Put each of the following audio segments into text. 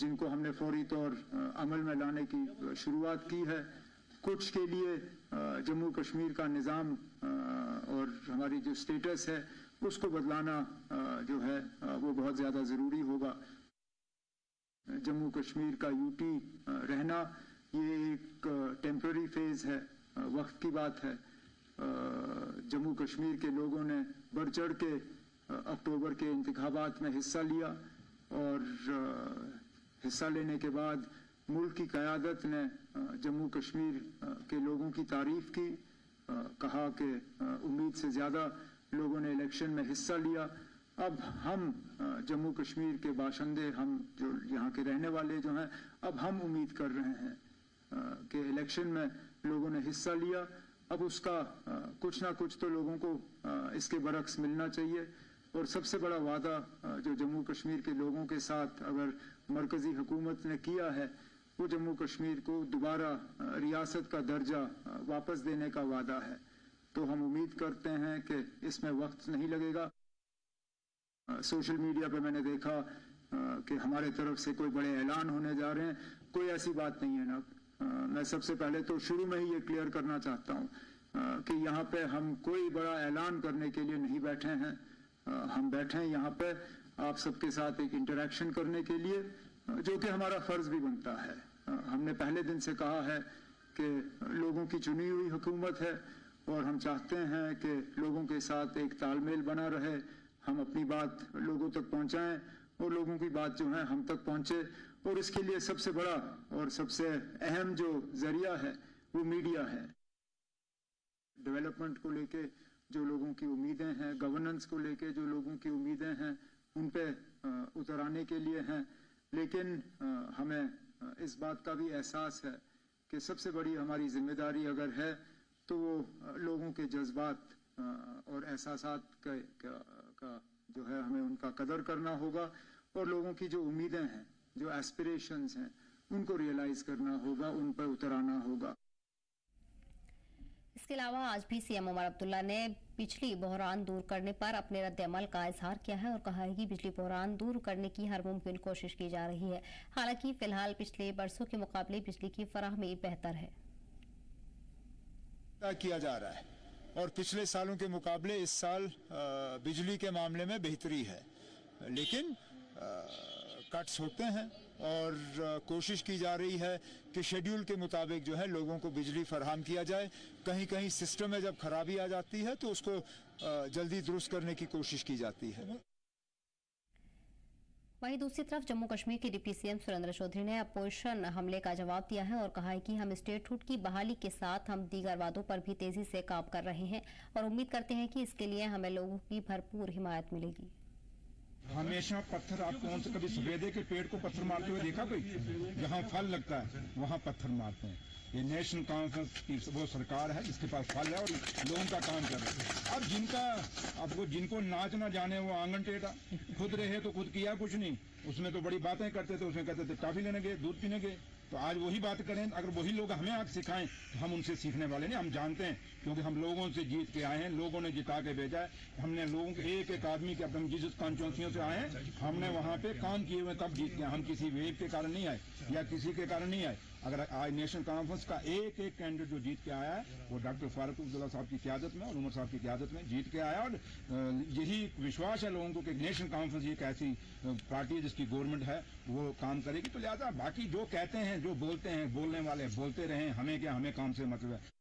जिनको हमने फौरी तौर अमल में लाने की शुरुआत की है। कुछ के लिए जम्मू कश्मीर का निज़ाम और हमारी जो स्टेटस है उसको बदलाना जो है वो बहुत ज़्यादा ज़रूरी होगा। जम्मू कश्मीर का यूटी रहना ये एक टेम्पररी फेज़ है, वक्त की बात है। जम्मू कश्मीर के लोगों ने बढ़ चढ़ के अक्टूबर के इंतखाबात में हिस्सा लिया और हिस्सा लेने के बाद मुल्क की क़यादत ने जम्मू कश्मीर के लोगों की तारीफ की, कहा कि उम्मीद से ज़्यादा लोगों ने इलेक्शन में हिस्सा लिया। अब हम जम्मू कश्मीर के बाशिंदे, हम जो यहाँ के रहने वाले जो हैं, अब हम उम्मीद कर रहे हैं कि इलेक्शन में लोगों ने हिस्सा लिया, अब उसका कुछ ना कुछ तो लोगों को इसके बरक्स मिलना चाहिए। और सबसे बड़ा वादा जो जम्मू कश्मीर के लोगों के साथ अगर मरकज़ी हुकूमत ने किया है वो जम्मू कश्मीर को दोबारा रियासत का दर्जा वापस देने का वादा है। तो हम उम्मीद करते हैं कि इसमें वक्त नहीं लगेगा। सोशल मीडिया पे मैंने देखा कि हमारे तरफ से कोई बड़े ऐलान होने जा रहे हैं, कोई ऐसी बात नहीं है ना। मैं सबसे पहले तो शुरू में ही ये क्लियर करना चाहता हूँ कि यहाँ पे हम कोई बड़ा ऐलान करने के लिए नहीं बैठे हैं। हम बैठे हैं यहाँ पे आप सबके साथ एक इंटरेक्शन करने के लिए, जो कि हमारा फर्ज भी बनता है। हमने पहले दिन से कहा है कि लोगों की चुनी हुई हुकूमत है और हम चाहते हैं कि लोगों के साथ एक तालमेल बना रहे, हम अपनी बात लोगों तक पहुंचाएं और लोगों की बात जो है हम तक पहुंचे। और इसके लिए सबसे बड़ा और सबसे अहम जो जरिया है वो मीडिया है। डेवलपमेंट को लेके जो लोगों की उम्मीदें हैं, गवर्नेंस को लेके जो लोगों की उम्मीदें हैं, उन पे उतर आने के लिए हैं। लेकिन हमें इस बात का भी एहसास है कि सबसे बड़ी हमारी जिम्मेदारी अगर है तो वो लोगों के जज्बात और एहसासात का जो है हमें उनका कदर करना होगा और लोगों की जो उम्मीदें हैं, जो एस्पिरेशंस हैं, उनको रियलाइज करना होगा, उन पर उतर आना होगा। इसके अलावा आज भी सीएम उमर अब्दुल्ला ने बिजली बहरान दूर करने पर अपने रद्द-ए-अमल का इजहार किया है और कहा है कि बिजली बहरान दूर करने की हर मुमकिन कोशिश की जा रही है। हालांकि फिलहाल पिछले बरसों के मुकाबले बिजली की फराहमी बेहतर है। किया जा रहा है और पिछले सालों के मुकाबले इस साल बिजली के मामले में बेहतरी है, लेकिन कट्स होते हैं और कोशिश की जा रही है कि शेड्यूल के मुताबिक जो है लोगों को बिजली फराहम किया जाए। कहीं कहीं सिस्टम में जब खराबी आ जाती है तो उसको जल्दी दुरुस्त करने की कोशिश की जाती है। वहीं दूसरी तरफ जम्मू कश्मीर के डिप्टी सीएम सुरेंद्र चौधरी ने अपोजिशन हमले का जवाब दिया है और कहा है कि हम स्टेटहुड की बहाली के साथ हम दीगर वादों पर भी तेजी से काम कर रहे हैं और उम्मीद करते हैं कि इसके लिए हमें लोगों की भरपूर हिमायत मिलेगी। हमेशा पत्थर, आप कौन से कभी सफेदे के पेड़ को पत्थर मारते हुए देखा कोई? जहाँ फल लगता है वहाँ पत्थर मारते हैं। ये नेशनल कॉन्फ्रेंस की वो सरकार है जिसके पास फल है और लोगों का काम कर रहे हैं। अब जिनको नाच ना जाने वो आंगन टेढ़ा, खुद रहे तो खुद किया कुछ नहीं, उसमें तो बड़ी बातें करते थे, उसमें कहते थे टॉफी लेने गए, दूध पीने गए। तो आज वही बात करें, अगर वही लोग हमें आज सिखाएं तो हम उनसे सीखने वाले नहीं। हम जानते हैं क्योंकि हम लोगों से जीत के आए हैं, लोगों ने जिता के भेजा है। हमने लोगों के एक एक आदमी के, अपने जिस कॉन्स्टिट्यूंसियों से आए हैं हमने वहां पे काम किए हुए तब जीत गए। हम किसी वेव के कारण नहीं आए या किसी के कारण नहीं आए। अगर आज नेशनल कॉन्फ्रेंस का एक एक कैंडिडेट जो जीत के आया है वो डॉक्टर फारूक अब्दुल्ला साहब की क़यादत में और उमर साहब की क़यादत में जीत के आया। और यही विश्वास है लोगों को कि नेशनल कॉन्फ्रेंस एक ऐसी पार्टी है जिसकी गवर्नमेंट है वो काम करेगी। तो लिहाजा बाकी जो कहते हैं, जो बोलते हैं, बोलने वाले बोलते रहे, हमें क्या, हमें काम से मतलब है।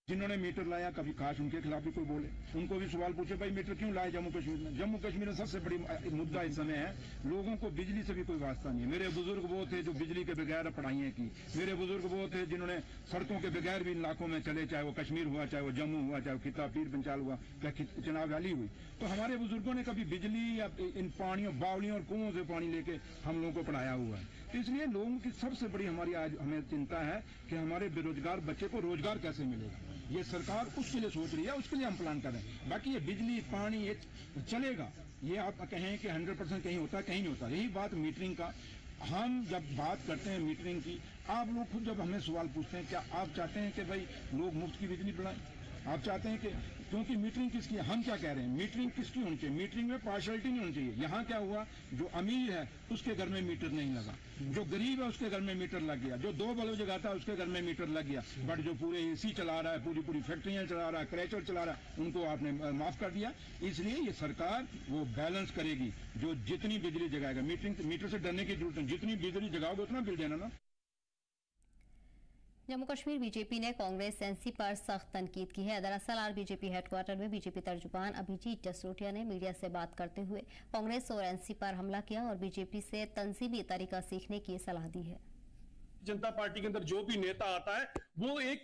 जिन्होंने मीटर लाया कभी काश उनके खिलाफ भी कोई बोले, उनको भी सवाल पूछे भाई मीटर क्यों लाए जम्मू कश्मीर में? जम्मू कश्मीर में सबसे बड़ी मुद्दा इस समय है लोगों को बिजली से भी कोई वास्ता नहीं है। मेरे बुजुर्ग वो थे जो बिजली के बगैर पढ़ाइयाँ की, मेरे बुजुर्ग वो थे जिन्होंने सड़कों के बगैर भी इन इलाकों में चले, चाहे वो कश्मीर हुआ, चाहे वो जम्मू हुआ, चाहे वो खिता पीर पंचाल हुआ, चाहे चिनाब वैली हुई। तो हमारे बुजुर्गों ने कभी बिजली या इन पानियों, बावलियों और कुओं से पानी लेके हम लोगों को पढ़ाया हुआ है। तो इसलिए लोगों की सबसे बड़ी हमारी आज हमें चिंता है कि हमारे बेरोजगार बच्चे को रोजगार कैसे मिलेगा। ये सरकार उसके लिए सोच रही है, उसके लिए हम प्लान कर रहे हैं। बाकी ये बिजली पानी ये चलेगा, ये आप कहें कि 100% कहीं होता है, कहीं नहीं होता। यही बात मीटरिंग का, हम जब बात करते हैं मीटरिंग की, आप लोग खुद जब हमें सवाल पूछते हैं क्या आप चाहते हैं कि भाई लोग मुफ्त की बिजली बढ़ाएं? आप चाहते हैं कि क्योंकि मीटरिंग किसकी है? हम क्या कह रहे हैं, मीटरिंग किसकी होनी चाहिए? मीटरिंग में पार्शलिटी नहीं होनी चाहिए। यहाँ क्या हुआ, जो अमीर है उसके घर में मीटर नहीं लगा, जो गरीब है उसके घर में मीटर लग गया, जो 2 बल्ब जगाता है उसके घर में मीटर लग गया, बट जो पूरे एसी चला रहा है, पूरी फैक्ट्रियां चला रहा है, क्रैचर चला रहा है, उनको आपने माफ कर दिया। इसलिए ये सरकार वो बैलेंस करेगी, जो जितनी बिजली जगाएगा, मीटर से डरने की जरूरत नहीं, जितनी बिजली जगाओगे उतना बिल देना ना। जम्मू कश्मीर बीजेपी ने कांग्रेस एनसी पर सख्त तनकीद की है। दरअसल आज बीजेपी हेडक्वार्टर में बीजेपी तर्जुमान अभिजीत जसरोटिया ने मीडिया से बात करते हुए कांग्रेस और एनसी पर हमला किया और बीजेपी से तंजीमी तरीका सीखने की सलाह दी है। जनता पार्टी के अंदर जो भी नेता आता है वो एक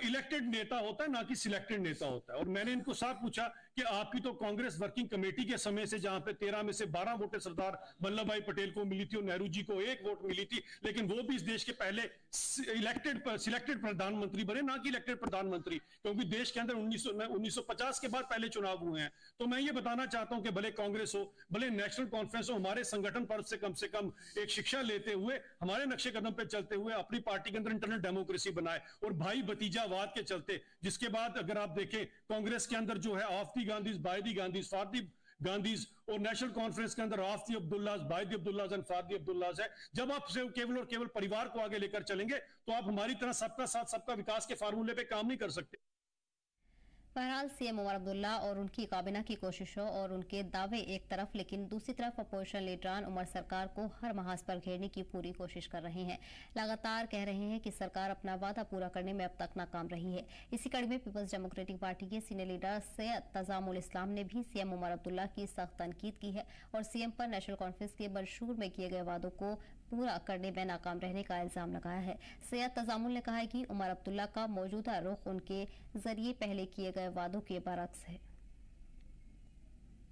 इलेक्टेड नेता होता है, ना कि सिलेक्टेड नेता होता है। और मैंने इनको साफ पूछा कि आपकी तो कांग्रेस वर्किंग कमेटी के समय से, जहां पे 13 में से 12 वोटें सरदार वल्लभ भाई पटेल को मिली थी और नेहरू जी को 1 वोट मिली थी, लेकिन वो भी इस देश के पहले सिलेक्टेड प्रधानमंत्री बने, ना कि इलेक्टेड प्रधानमंत्री, क्योंकि देश के अंदर 1950 के बाद पहले चुनाव हुए हैं। तो मैं ये बताना चाहता हूं कि भले कांग्रेस हो, भले नेशनल कॉन्फ्रेंस हो, हमारे संगठन पर से कम एक शिक्षा लेते हुए, हमारे नक्शे कदम पे चलते हुए अपनी पार्टी के अंदर इंटरनल डेमोक्रेसी बनाए और भाई भतीजावाद के चलते, जिसके बाद अगर आप देखें कांग्रेस के अंदर जो है of the Gandhis, by the Gandhis, for the Gandhis, और नेशनल कॉन्फ्रेंस के अंदर of the Abdullahs, by the Abdullahs and for the Abdullahs है। जब आप केवल और केवल परिवार को आगे लेकर चलेंगे तो आप हमारी तरह सबका साथ सबका विकास के फार्मूले पे काम नहीं कर सकते। बहरहाल सीएम उमर अब्दुल्ला और उनकी काबिना की कोशिशों और उनके दावे एक तरफ, लेकिन दूसरी तरफ अपोजिशन लीडरान उमर सरकार को हर महाज पर घेरने की पूरी कोशिश कर रहे हैं। लगातार कह रहे हैं कि सरकार अपना वादा पूरा करने में अब तक नाकाम रही है। इसी कड़ी में पीपल्स डेमोक्रेटिक पार्टी के सीनियर लीडर सैयद तजामुल इस्लाम ने भी सीएम उमर अब्दुल्ला की सख्त तनकीद की है और सीएम पर नेशनल कॉन्फ्रेंस के मंशूर में किए गए वादों को पूरा करने में नाकाम रहने का इल्जाम लगाया है। सैयद तजामुल ने कहा है कि उमर अब्दुल्ला का मौजूदा रुख उनके जरिए पहले किए गए वादों के बरक्स है।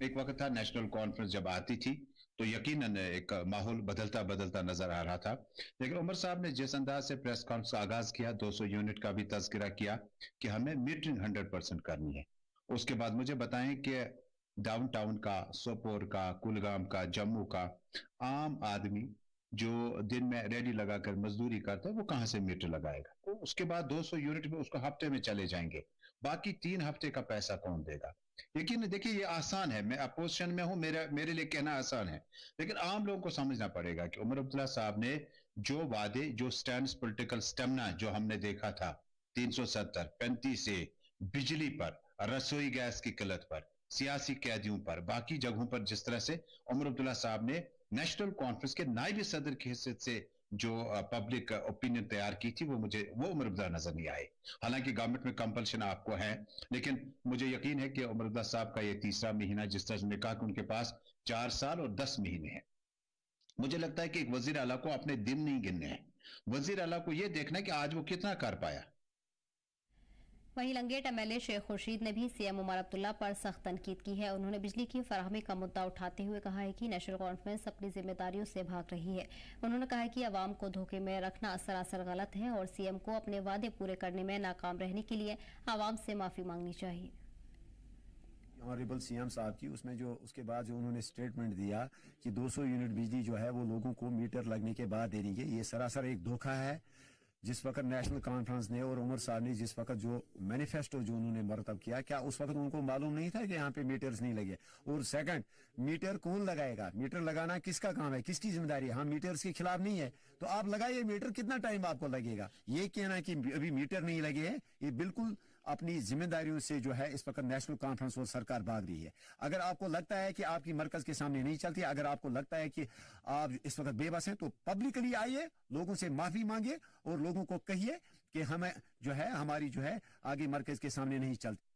एक वक्त था नेशनल कॉन्फ्रेंस जब आती थी तो यकीनन एक माहौल बदलता नजर आ रहा था, लेकिन उमर साहब ने जिस अंदाज से प्रेस कॉन्फ्रेंस का आगाज किया, 200 यूनिट का भी तज़किरा किया कि हमें मीटरिंग 100% करनी है। उसके बाद मुझे बताएं कि डाउनटाउन का, सोपोर का, कुलगाम का, जम्मू का आम आदमी जो दिन में रैली लगाकर मजदूरी करता है वो कहां से मीटर लगाएगा? तो उसके बाद 200 यूनिट में उसको हफ्ते में चले जाएंगे, बाकी 3 हफ्ते का पैसा कौन देगा? यकीन देखिए ये आसान है, मैं अपोजिशन में हूं, मेरे लिए कहना आसान है, लेकिन आम लोगों को समझना पड़ेगा कि उमर अब्दुल्ला साहब ने जो वादे, जो स्टैंड, पॉलिटिकल स्टेमिना जो हमने देखा था 370, 35 से बिजली पर, रसोई गैस की किल्लत पर, सियासी कैदियों पर, बाकी जगहों पर जिस तरह से उमर अब्दुल्ला साहब ने नेशनल कॉन्फ्रेंस के नायब सदर की हैसियत से जो पब्लिक ओपिनियन तैयार की थी, वो उमर अब्दुल्ला नजर नहीं आए। हालांकि गवर्नमेंट में कंपल्शन आपको है, लेकिन मुझे यकीन है कि उमर अब्दुल्ला साहब का ये 3रा महीना, जिस तरह से कहा कि उनके पास 4 साल और 10 महीने हैं। मुझे लगता है कि एक वजीर आला को अपने दिन नहीं गिनने हैं, वजीर आला को यह देखना है कि आज वो कितना कर पाया। वहीं लंगेट एमएलए शेख खुर्शीद ने भी सीएम उमर अब्दुल्ला पर सख्त तनकीद की है। उन्होंने बिजली की फराहमी का मुद्दा उठाते हुए कहा है कि नेशनल कॉन्फ्रेंस अपनी जिम्मेदारियों से भाग रही है। उन्होंने कहा है कि अवाम को धोखे में रखना सरासर गलत है और सीएम को अपने वादे पूरे करने में नाकाम रहने के लिए आवाम से माफी मांगनी चाहिए। ऑनरेबल सीएम साहब की उसमें जो उसके बाद जो उन्होंने स्टेटमेंट दिया कि 200 यूनिट बिजली जो है वो लोगों को मीटर लगने के बाद दे देंगे, ये सरासर एक धोखा है। जिस वक्त नेशनल कॉन्फ्रेंस ने और उमर साहब ने जिस वक्त जो मैनिफेस्टो जो उन्होंने मरतब किया, क्या उस वक्त उनको मालूम नहीं था कि यहाँ पे मीटर्स नहीं लगे? और सेकंड, मीटर कौन लगाएगा? मीटर लगाना किसका काम है, किसकी जिम्मेदारी है? हम मीटर्स के खिलाफ नहीं है, तो आप लगाइए मीटर, कितना टाइम आपको लगेगा? ये कहना कि अभी मीटर नहीं लगे हैं, ये बिल्कुल अपनी जिम्मेदारियों से जो है इस वक्त नेशनल कॉन्फ्रेंस और सरकार भाग रही है। अगर आपको लगता है कि आपकी मरकज के सामने नहीं चलती, अगर आपको लगता है कि आप इस वक्त बेबस हैं, तो पब्लिकली आइए, लोगों से माफी मांगिए और लोगों को कहिए कि हमें जो है हमारी जो है आगे मरकज के सामने नहीं चलती।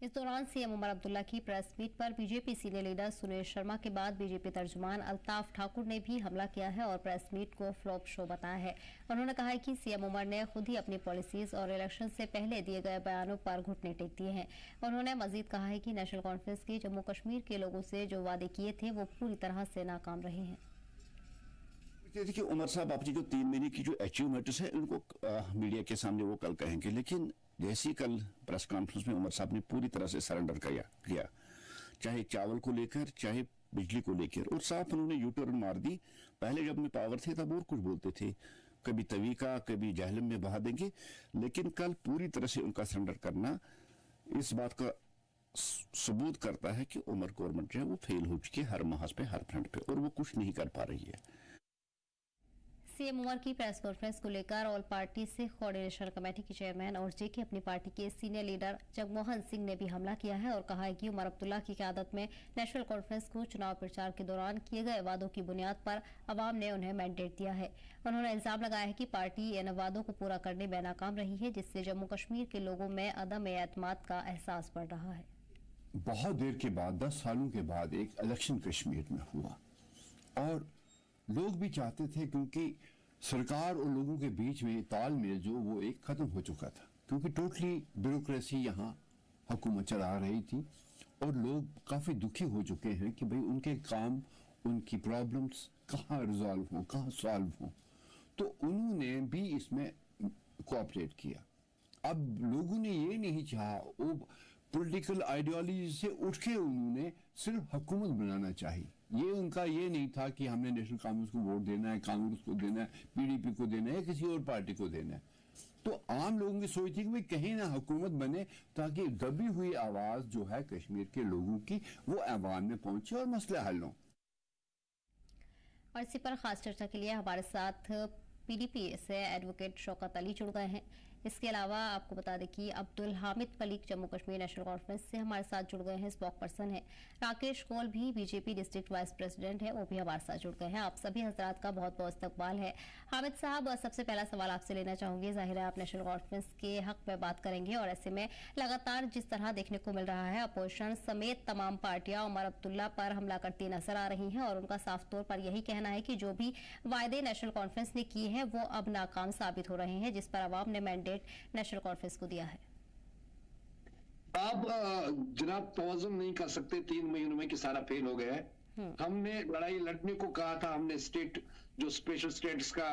इस दौरान सीएम उमर अब्दुल्ला की प्रेस मीट पर BJP senior leader Sunil Sharma के बाद बीजेपी तर्जुमान अल्ताफ ठाकुर ने भी हमला किया है और प्रेस मीट को फ्लॉप शो बताया है। उन्होंने कहा है कि सीएम उमर ने खुद ही अपनी पॉलिसीज और इलेक्शन से पहले दिए गए बयानों पर घुटने टेक दिए हैं। उन्होंने मजीद कहा है कि नेशनल कॉन्फ्रेंस के जम्मू कश्मीर के लोगों से जो वादे किए थे वो पूरी तरह से नाकाम रहे हैं। देखिए, उमर साहब अपनी जो 3 महीने की जो अचीवमेंट्स है उनको मीडिया के सामने वो कल कहेंगे, लेकिन जैसे ही कल प्रेस कॉन्फ्रेंस में उमर साहब ने पूरी तरह से सरेंडर किया, चाहे चावल को लेकर, चाहे बिजली को लेकर, और साफ उन्होंने यू टर्न मार दी। पहले जब में पावर थे तब और कुछ बोलते थे, कभी तवी का, कभी जहलम में बहा देंगे, लेकिन कल पूरी तरह से उनका सरेंडर करना इस बात का सबूत करता है कि उमर गवर्नमेंट जो है वो फेल हो चुकी है हर महाज पे, हर फ्रंट पे, और वो कुछ नहीं कर पा रही है। सीएम उमर की प्रेस कॉन्फ्रेंस को लेकर all party Sikh coordination committee के चेयरमैन और जेके अपनी पार्टी के सीनियर लीडर जगमोहन सिंह ने भी हमला किया है और कहा है कि उमर अब्दुल्ला की क़यादत में नेशनल कॉन्फ्रेंस को चुनाव प्रचार के दौरान किए गए वादों की बुनियाद पर अवाम ने उन्हें मैंडेट दिया है। उन्होंने इल्जाम लगाया है कि पार्टी इन वादों को पूरा करने में नाकाम रही है, जिससे जम्मू कश्मीर के लोगों में अदम एतमाद का एहसास बढ़ रहा है। बहुत देर के बाद, 10 सालों के बाद एक इलेक्शन कश्मीर में हुआ और लोग भी चाहते थे, क्योंकि सरकार और लोगों के बीच में तालमेल जो वो एक खत्म हो चुका था, क्योंकि टोटली ब्यूरोक्रेसी यहाँ हुकूमत चला रही थी और लोग काफ़ी दुखी हो चुके हैं कि भाई उनके काम, उनकी प्रॉब्लम्स कहाँ रिजॉल्व हों, कहाँ सॉल्व हों। तो उन्होंने भी इसमें कोऑपरेट किया। अब लोगों ने ये नहीं चाहा, वो पॉलिटिकल आइडियोलॉजी से उठ के उन्होंने सिर्फ हुकूमत बनाना चाहिए। ये उनका ये नहीं था कि हमने नेशनल कांग्रेस को वोट देना है, कांग्रेस को देना है, पीडीपी को देना है, किसी और पार्टी को देना है। तो आम लोगों की सोच थी कि भाई कहीं ना हुकूमत बने ताकि दबी हुई आवाज जो है कश्मीर के लोगों की वो अवाम में पहुंचे और मसले हल हों। और इसी पर खास चर्चा के लिए हमारे साथ पीडीपी से एडवोकेट शौकत अली जुड़ गए हैं। इसके अलावा आपको बता दें कि अब्दुल हामिद मलिक जम्मू कश्मीर नेशनल कॉन्फ्रेंस से हमारे साथ जुड़ गए हैं, स्पोक पर्सन है। राकेश कौल भी बीजेपी डिस्ट्रिक्ट वाइस प्रेसिडेंट है, वो भी हमारे साथ जुड़ गए हैं। आप सभी हजरात का बहुत बहुत इस्तकबाल है। हामिद साहब, सबसे पहला सवाल आपसे लेना चाहूंगी। जाहिर है आप नेशनल कॉन्फ्रेंस के हक में बात करेंगे और ऐसे में लगातार जिस तरह देखने को मिल रहा है, अपोजिशन समेत तमाम पार्टियां उमर अब्दुल्ला पर हमला करती नजर आ रही हैं और उनका साफ तौर पर यही कहना है कि जो भी वायदे नेशनल कॉन्फ्रेंस ने किए हैं वो अब नाकाम साबित हो रहे हैं, जिस पर अवाम ने मैंडेट नेशनल कॉन्फ्रेंस को दिया है। आप जनाब तवज्जुन नहीं कर सकते 3 महीनों में कि सारा फेल हो गया है। हमने लड़ाई लड़ने को कहा था, हमने स्टेट जो स्पेशल स्टेट्स का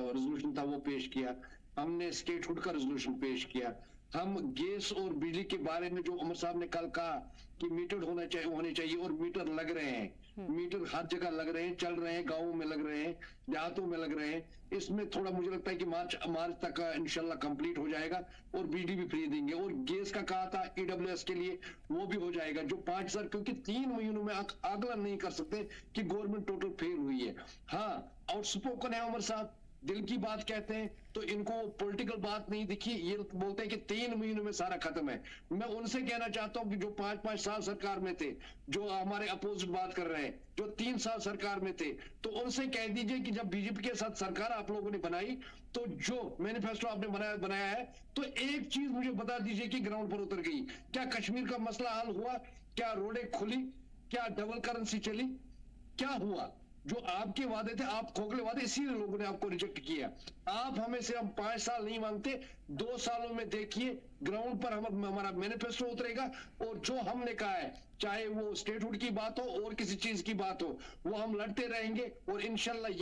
रेजोल्यूशन था वो पेश किया, हमने स्टेटहुड का रेजोल्यूशन पेश किया। हम गैस और बिजली के बारे में जो उमर साहब ने कल कहा कि मीटर होने चाहिए और मीटर लग रहे हैं, मीटर हर जगह लग रहे हैं, चल रहे हैं, गांवों में लग रहे हैं, देहातों में लग रहे हैं। इसमें थोड़ा मुझे लगता है कि मार्च तक इंशाल्लाह कंप्लीट हो जाएगा और बिजली भी फ्री देंगे। और गैस का कहा था ईडब्ल्यूएस के लिए, वो भी हो जाएगा जो 5,000, क्योंकि 3 महीनों में आकलन नहीं कर सकते कि गवर्नमेंट टोटल फेल हुई है। हाँ, आउटस्पोकन है उमर साहब, दिल की बात कहते हैं, तो इनको पॉलिटिकल बात नहीं दिखी। ये बोलते हैं कि 3 महीनों में सारा खत्म है। मैं उनसे कहना चाहता हूं कि जो 5-5 साल सरकार में थे, जो हमारे अपोजिट बात कर रहे हैं, जो 3 साल सरकार में थे, तो उनसे कह दीजिए कि जब बीजेपी के साथ सरकार आप लोगों ने बनाई तो जो मैनिफेस्टो आपने बनाया है, तो एक चीज मुझे बता दीजिए कि ग्राउंड पर उतर गई। क्या कश्मीर का मसला हल हुआ? क्या रोडें खुली? क्या डबल करेंसी चली? क्या हुआ? जो आपके वादे थे, आप खोखले वादे, इसीलिए लोगों ने आपको रिजेक्ट किया। आप हमें से हम 5 साल नहीं मांगते, 2 सालों में देखिए ग्राउंड पर हमारा मैनिफेस्टो उतरेगा और जो हमने कहा है, चाहे वो स्टेटहुड की बात हो और किसी चीज की बात हो, वो हम लड़ते रहेंगे और इंशाल्लाह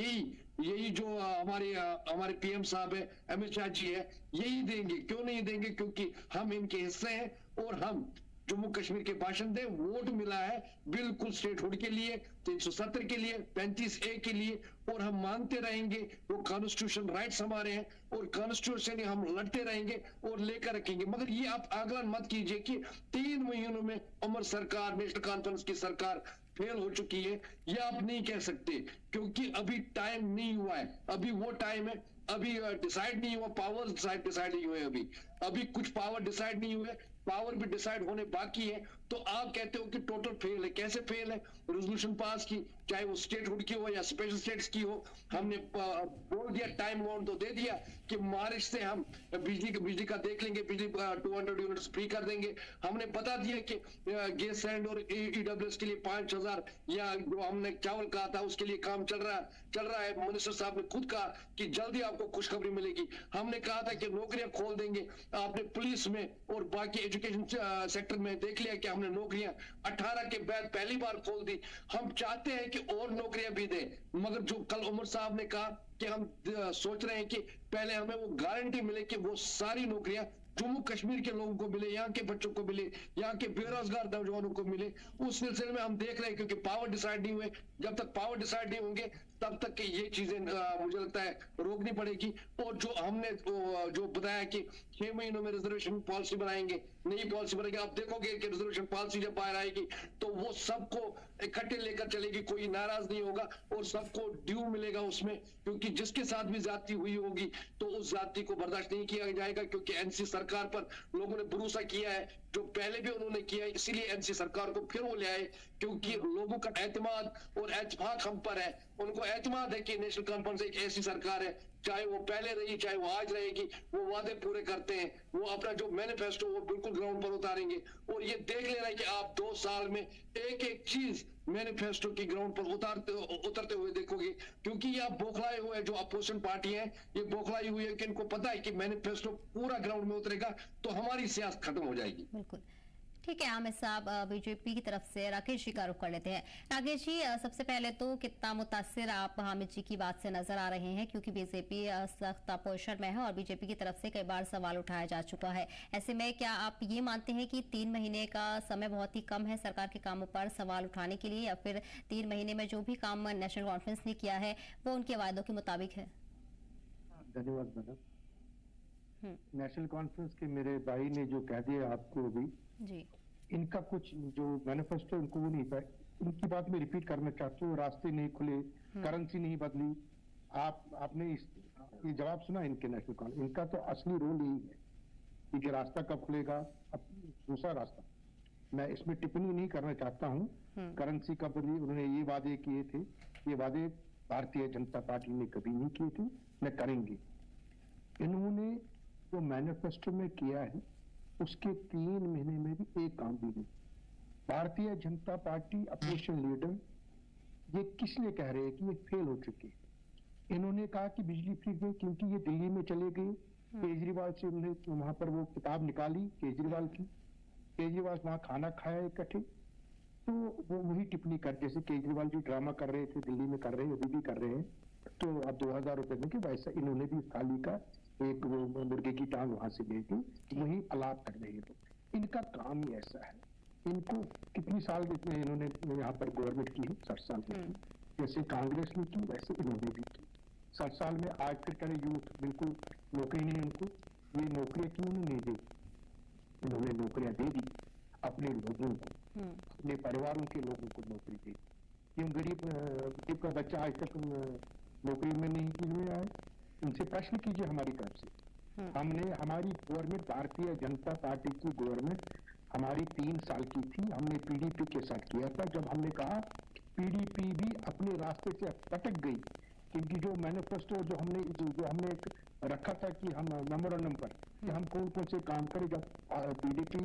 यही जो हमारे पीएम साहब है, अमित शाह जी है, यही देंगे। क्यों नहीं देंगे? क्योंकि हम इनके हिस्से हैं और हम जम्मू कश्मीर के बाशिंदे। वोट मिला है बिल्कुल स्टेटहुड के लिए, 370 के लिए, 35A के लिए, और हम मांगते रहेंगे। वो कॉन्स्टिट्यूशन राइट्स हमारे हैं और कॉन्स्टिट्यूशन हम लड़ते रहेंगे और लेकर रखेंगे। मगर ये आप आगलन मत कीजिए कि 3 महीनों में उमर सरकार, नेशनल कॉन्फ्रेंस की सरकार फेल हो चुकी है। ये आप नहीं कह सकते, क्योंकि अभी टाइम नहीं हुआ है। अभी वो टाइम है, अभी डिसाइड नहीं हुआ, पावर डिसाइड नहीं हुए, अभी कुछ पावर डिसाइड नहीं हुए, पावर भी डिसाइड होने बाकी है। तो आप कहते हो कि टोटल फेल है। कैसे फेल है? रेजोल्यूशन पास की, चाहे वो स्टेटहुड की हो या स्पेशल स्टेट्स की हो, हमने बोल दिया, टाइम बाउंड तो दे दिया कि मार्च से हम बिजली का देख लेंगे, बिजली 200 यूनिट्स फ्री कर देंगे। हमने बता दिया कि गैस एंड और ईडब्ल्यूएस के लिए 5,000 या जो हमने चावल कहा था उसके लिए काम चल रहा है। मिनिस्टर साहब ने खुद कहा कि जल्दी आपको खुशखबरी मिलेगी। हमने कहा था कि नौकरियां खोल देंगे। आपने पुलिस में और बाकी एजुकेशन सेक्टर में देख लिया कि हमने नौकरियां 18 के बाद पहली बार खोल दी। हम चाहते हैं कि और नौकरियां भी दें, मगर जो कल उमर साहब ने कहा कि हम सोच रहे हैं कि पहले हमें वो गारंटी मिले कि वो सारी नौकरियां जम्मू कश्मीर के लोगों को मिले, यहाँ के बच्चों को मिले, यहाँ के बेरोजगार नौजवानों को मिले। उस सिलसिले में हम देख रहे हैं, क्योंकि पावर डिसाइड नहीं हुए। जब तक पावर डिसाइड नहीं होंगे तब तक ये चीजें मुझे लगता है रोकनी पड़ेगी। और जो हमने जो बताया कि 6 महीनों में रिजर्वेशन पॉलिसी बनाएंगे, नई पॉलिसी बनाएंगे, आप देखोगे कि रिजर्वेशन पॉलिसी जब बाहर आएगी तो वो सबको इकट्ठे लेकर चलेगी, कोई नाराज नहीं होगा और सबको ड्यू मिलेगा उसमें, क्योंकि जिसके साथ भी ज्यादती हुई होगी तो उस ज्यादती को बर्दाश्त नहीं किया जाएगा, क्योंकि एनसी सरकार पर लोगों ने भरोसा किया है, जो पहले भी उन्होंने किया है, इसीलिए एनसी सरकार को फिर वो ले आए, क्योंकि लोगों का एतमाद और एतफाक हम पर है। उनको एतमाद है कि नेशनल कॉन्फ्रेंस एक ऐसी सरकार है, चाहे वो पहले रही चाहे वो आज रहेगी, वो वादे पूरे करते हैं, वो अपना जो मैनिफेस्टो वो बिल्कुल ग्राउंड पर उतारेंगे। और ये देख लेना है कि आप 2 साल में एक एक चीज मैनिफेस्टो की ग्राउंड पर उतरते हुए देखोगे, क्योंकि ये आप बौखलाए हुए जो अपोजिशन पार्टी है, ये बौखलाई हुई है कि इनको पता है कि मैनिफेस्टो पूरा ग्राउंड में उतरेगा तो हमारी सियासत खत्म हो जाएगी। बिल्कुल ठीक है। आमिर साहब, बीजेपी की तरफ से राकेश जी का रुख कर लेते हैं। राकेश जी, सबसे पहले तो कितना मुतासिर आप हामिद जी की बात से नजर आ रहे हैं, क्योंकि बीजेपी सख्त अपोजिशन में है और बीजेपी की तरफ से कई बार सवाल उठाया जा चुका है। ऐसे में क्या आप ये मानते हैं कि 3 महीने का समय बहुत ही कम है सरकार के कामों पर सवाल उठाने के लिए, या फिर 3 महीने में जो भी काम नेशनल कॉन्फ्रेंस ने किया है वो उनके वायदों के मुताबिक है? धन्यवाद मैडम। नेशनल कॉन्फ्रेंस के मेरे भाई ने जो कह दिया आपको अभी जी, इनका कुछ जो मैनिफेस्टो इनको वो नहीं पाए, इनकी बात में रिपीट करना चाहती हूँ। रास्ते नहीं खुले, करेंसी नहीं बदली। आपने ये जवाब सुना इनके नेशनल कॉन्फ्रेंस, इनका तो असली रोल यही है कि रास्ता कब खुलेगा। अब दूसरा रास्ता, मैं इसमें टिप्पणी नहीं करना चाहता हूँ, करेंसी का बदली उन्होंने ये वादे किए थे, ये वादे भारतीय जनता पार्टी ने कभी नहीं किए थे, न करेंगे। इन्होंने जो मैनिफेस्टो में किया है उसके 3 महीने में भी एक काम भी नहीं। Bharatiya Janata party opposition leader ये किस लिए कह रहे हैं कि ये फेल हो चुके। इन्होंने कहा कि बिजली फ्री गई क्योंकि ये दिल्ली में चले गए, केजरीवाल से उन्हें वहां पर वो किताब निकाली केजरीवाल की, केजरीवाल वहां खाना खाया इकट्ठे, तो वो वही टिप्पणी कर, जैसे केजरीवाल जी ड्रामा कर रहे थे दिल्ली में, कर रहे हैं अभी भी कर रहे हैं, तो अब 2000 रुपए देंगे, वैसा इन्होंने भी थाली का एक वो मुर्गे की टांग वहां से लेके वही अलाप कर रहे हैं। इनका काम ही ऐसा है। इनको कितनी साल इन्होंने यहाँ पर गवर्नमेंट की है, 60 साल की, जैसे कांग्रेस ने की वैसे इन्होंने भी की। 60 साल में आज फिर करे यूथ बिल्कुल नौकरी नहीं, उनको ये नौकरियां क्यों नहीं दी? इन्होंने नौकरियां दे दी अपने लोगों को, अपने परिवारों के लोगों को नौकरी दी। क्यों गरीब का बच्चा आज तक नौकरी में नहीं आए? उनसे प्रश्न कीजिए हमारी तरफ से। हमने, हमारी गवर्नमेंट, भारतीय जनता पार्टी की गवर्नमेंट हमारी 3 साल की थी, हमने पीडीपी के साथ किया था। जब हमने कहा पीडीपी भी अपने रास्ते से भटक गई, क्योंकि जो मैनिफेस्टो जो हमने रखा था कि हम मेमोरेंडम पर कि हम कौन कौन से काम करें, जब पीडीपी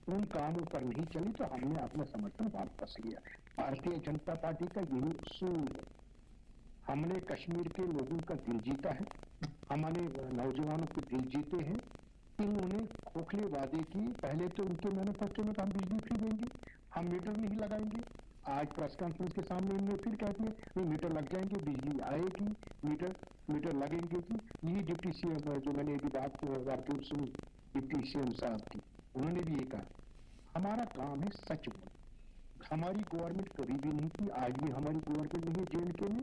उन कामों पर नहीं चली तो हमने अपना समर्थन वापस लिया। भारतीय जनता पार्टी का यही उसूल है। हमने कश्मीर के लोगों का दिल जीता है, हमारे नौजवानों के दिल जीते हैं। इन्होंने खोखले वादे किए, पहले तो उनके मैनिफेस्टो में हम बिजली फ्री देंगे, हम मीटर नहीं लगाएंगे। आज प्रेस कॉन्फ्रेंस के सामने इन्होंने फिर कह दिया नहीं मीटर लग जाएंगे, बिजली आएगी, मीटर लगेंगे कि यही डिप्टी सीएम जो मैंने अभी बात सुनी डिप्टी सीएम साहब की, उन्होंने भी ये कहा हमारा काम है सच बोलना। हमारी गवर्नमेंट कभी भी नहीं की, आज भी हमारी गवर्नमेंट नहीं है जे&के में।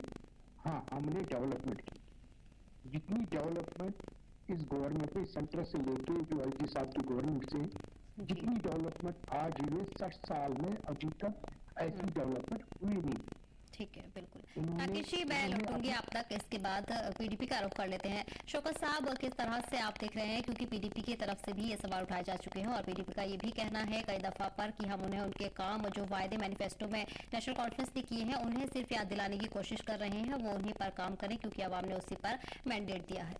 हाँ, हमने डेवलपमेंट की, जितनी डेवलपमेंट इस गवर्नमेंट में सेंटर से लेके जो एलजी साहब की गवर्नमेंट से जितनी डेवलपमेंट आज हुई 60 साल में अभी तक ऐसी डेवलपमेंट हुई नहीं। ठीक है, बिल्कुल। राकेश जी, मैं लौटूंगी आप तक, इसके बाद पीडीपी का रुख कर लेते हैं। शौकत साहब, किस तरह से आप देख रहे हैं, क्योंकि पीडीपी की तरफ से भी ये सवाल उठाए जा चुके हैं और पीडीपी का ये भी कहना है कई दफा पर कि हम उन्हें उनके काम जो वायदे मैनिफेस्टो में नेशनल कॉन्फ्रेंस ने किए हैं उन्हें सिर्फ याद दिलाने की कोशिश कर रहे हैं, वो उन्हीं पर काम करें क्योंकि अवाम ने उसी पर मैंडेट दिया है।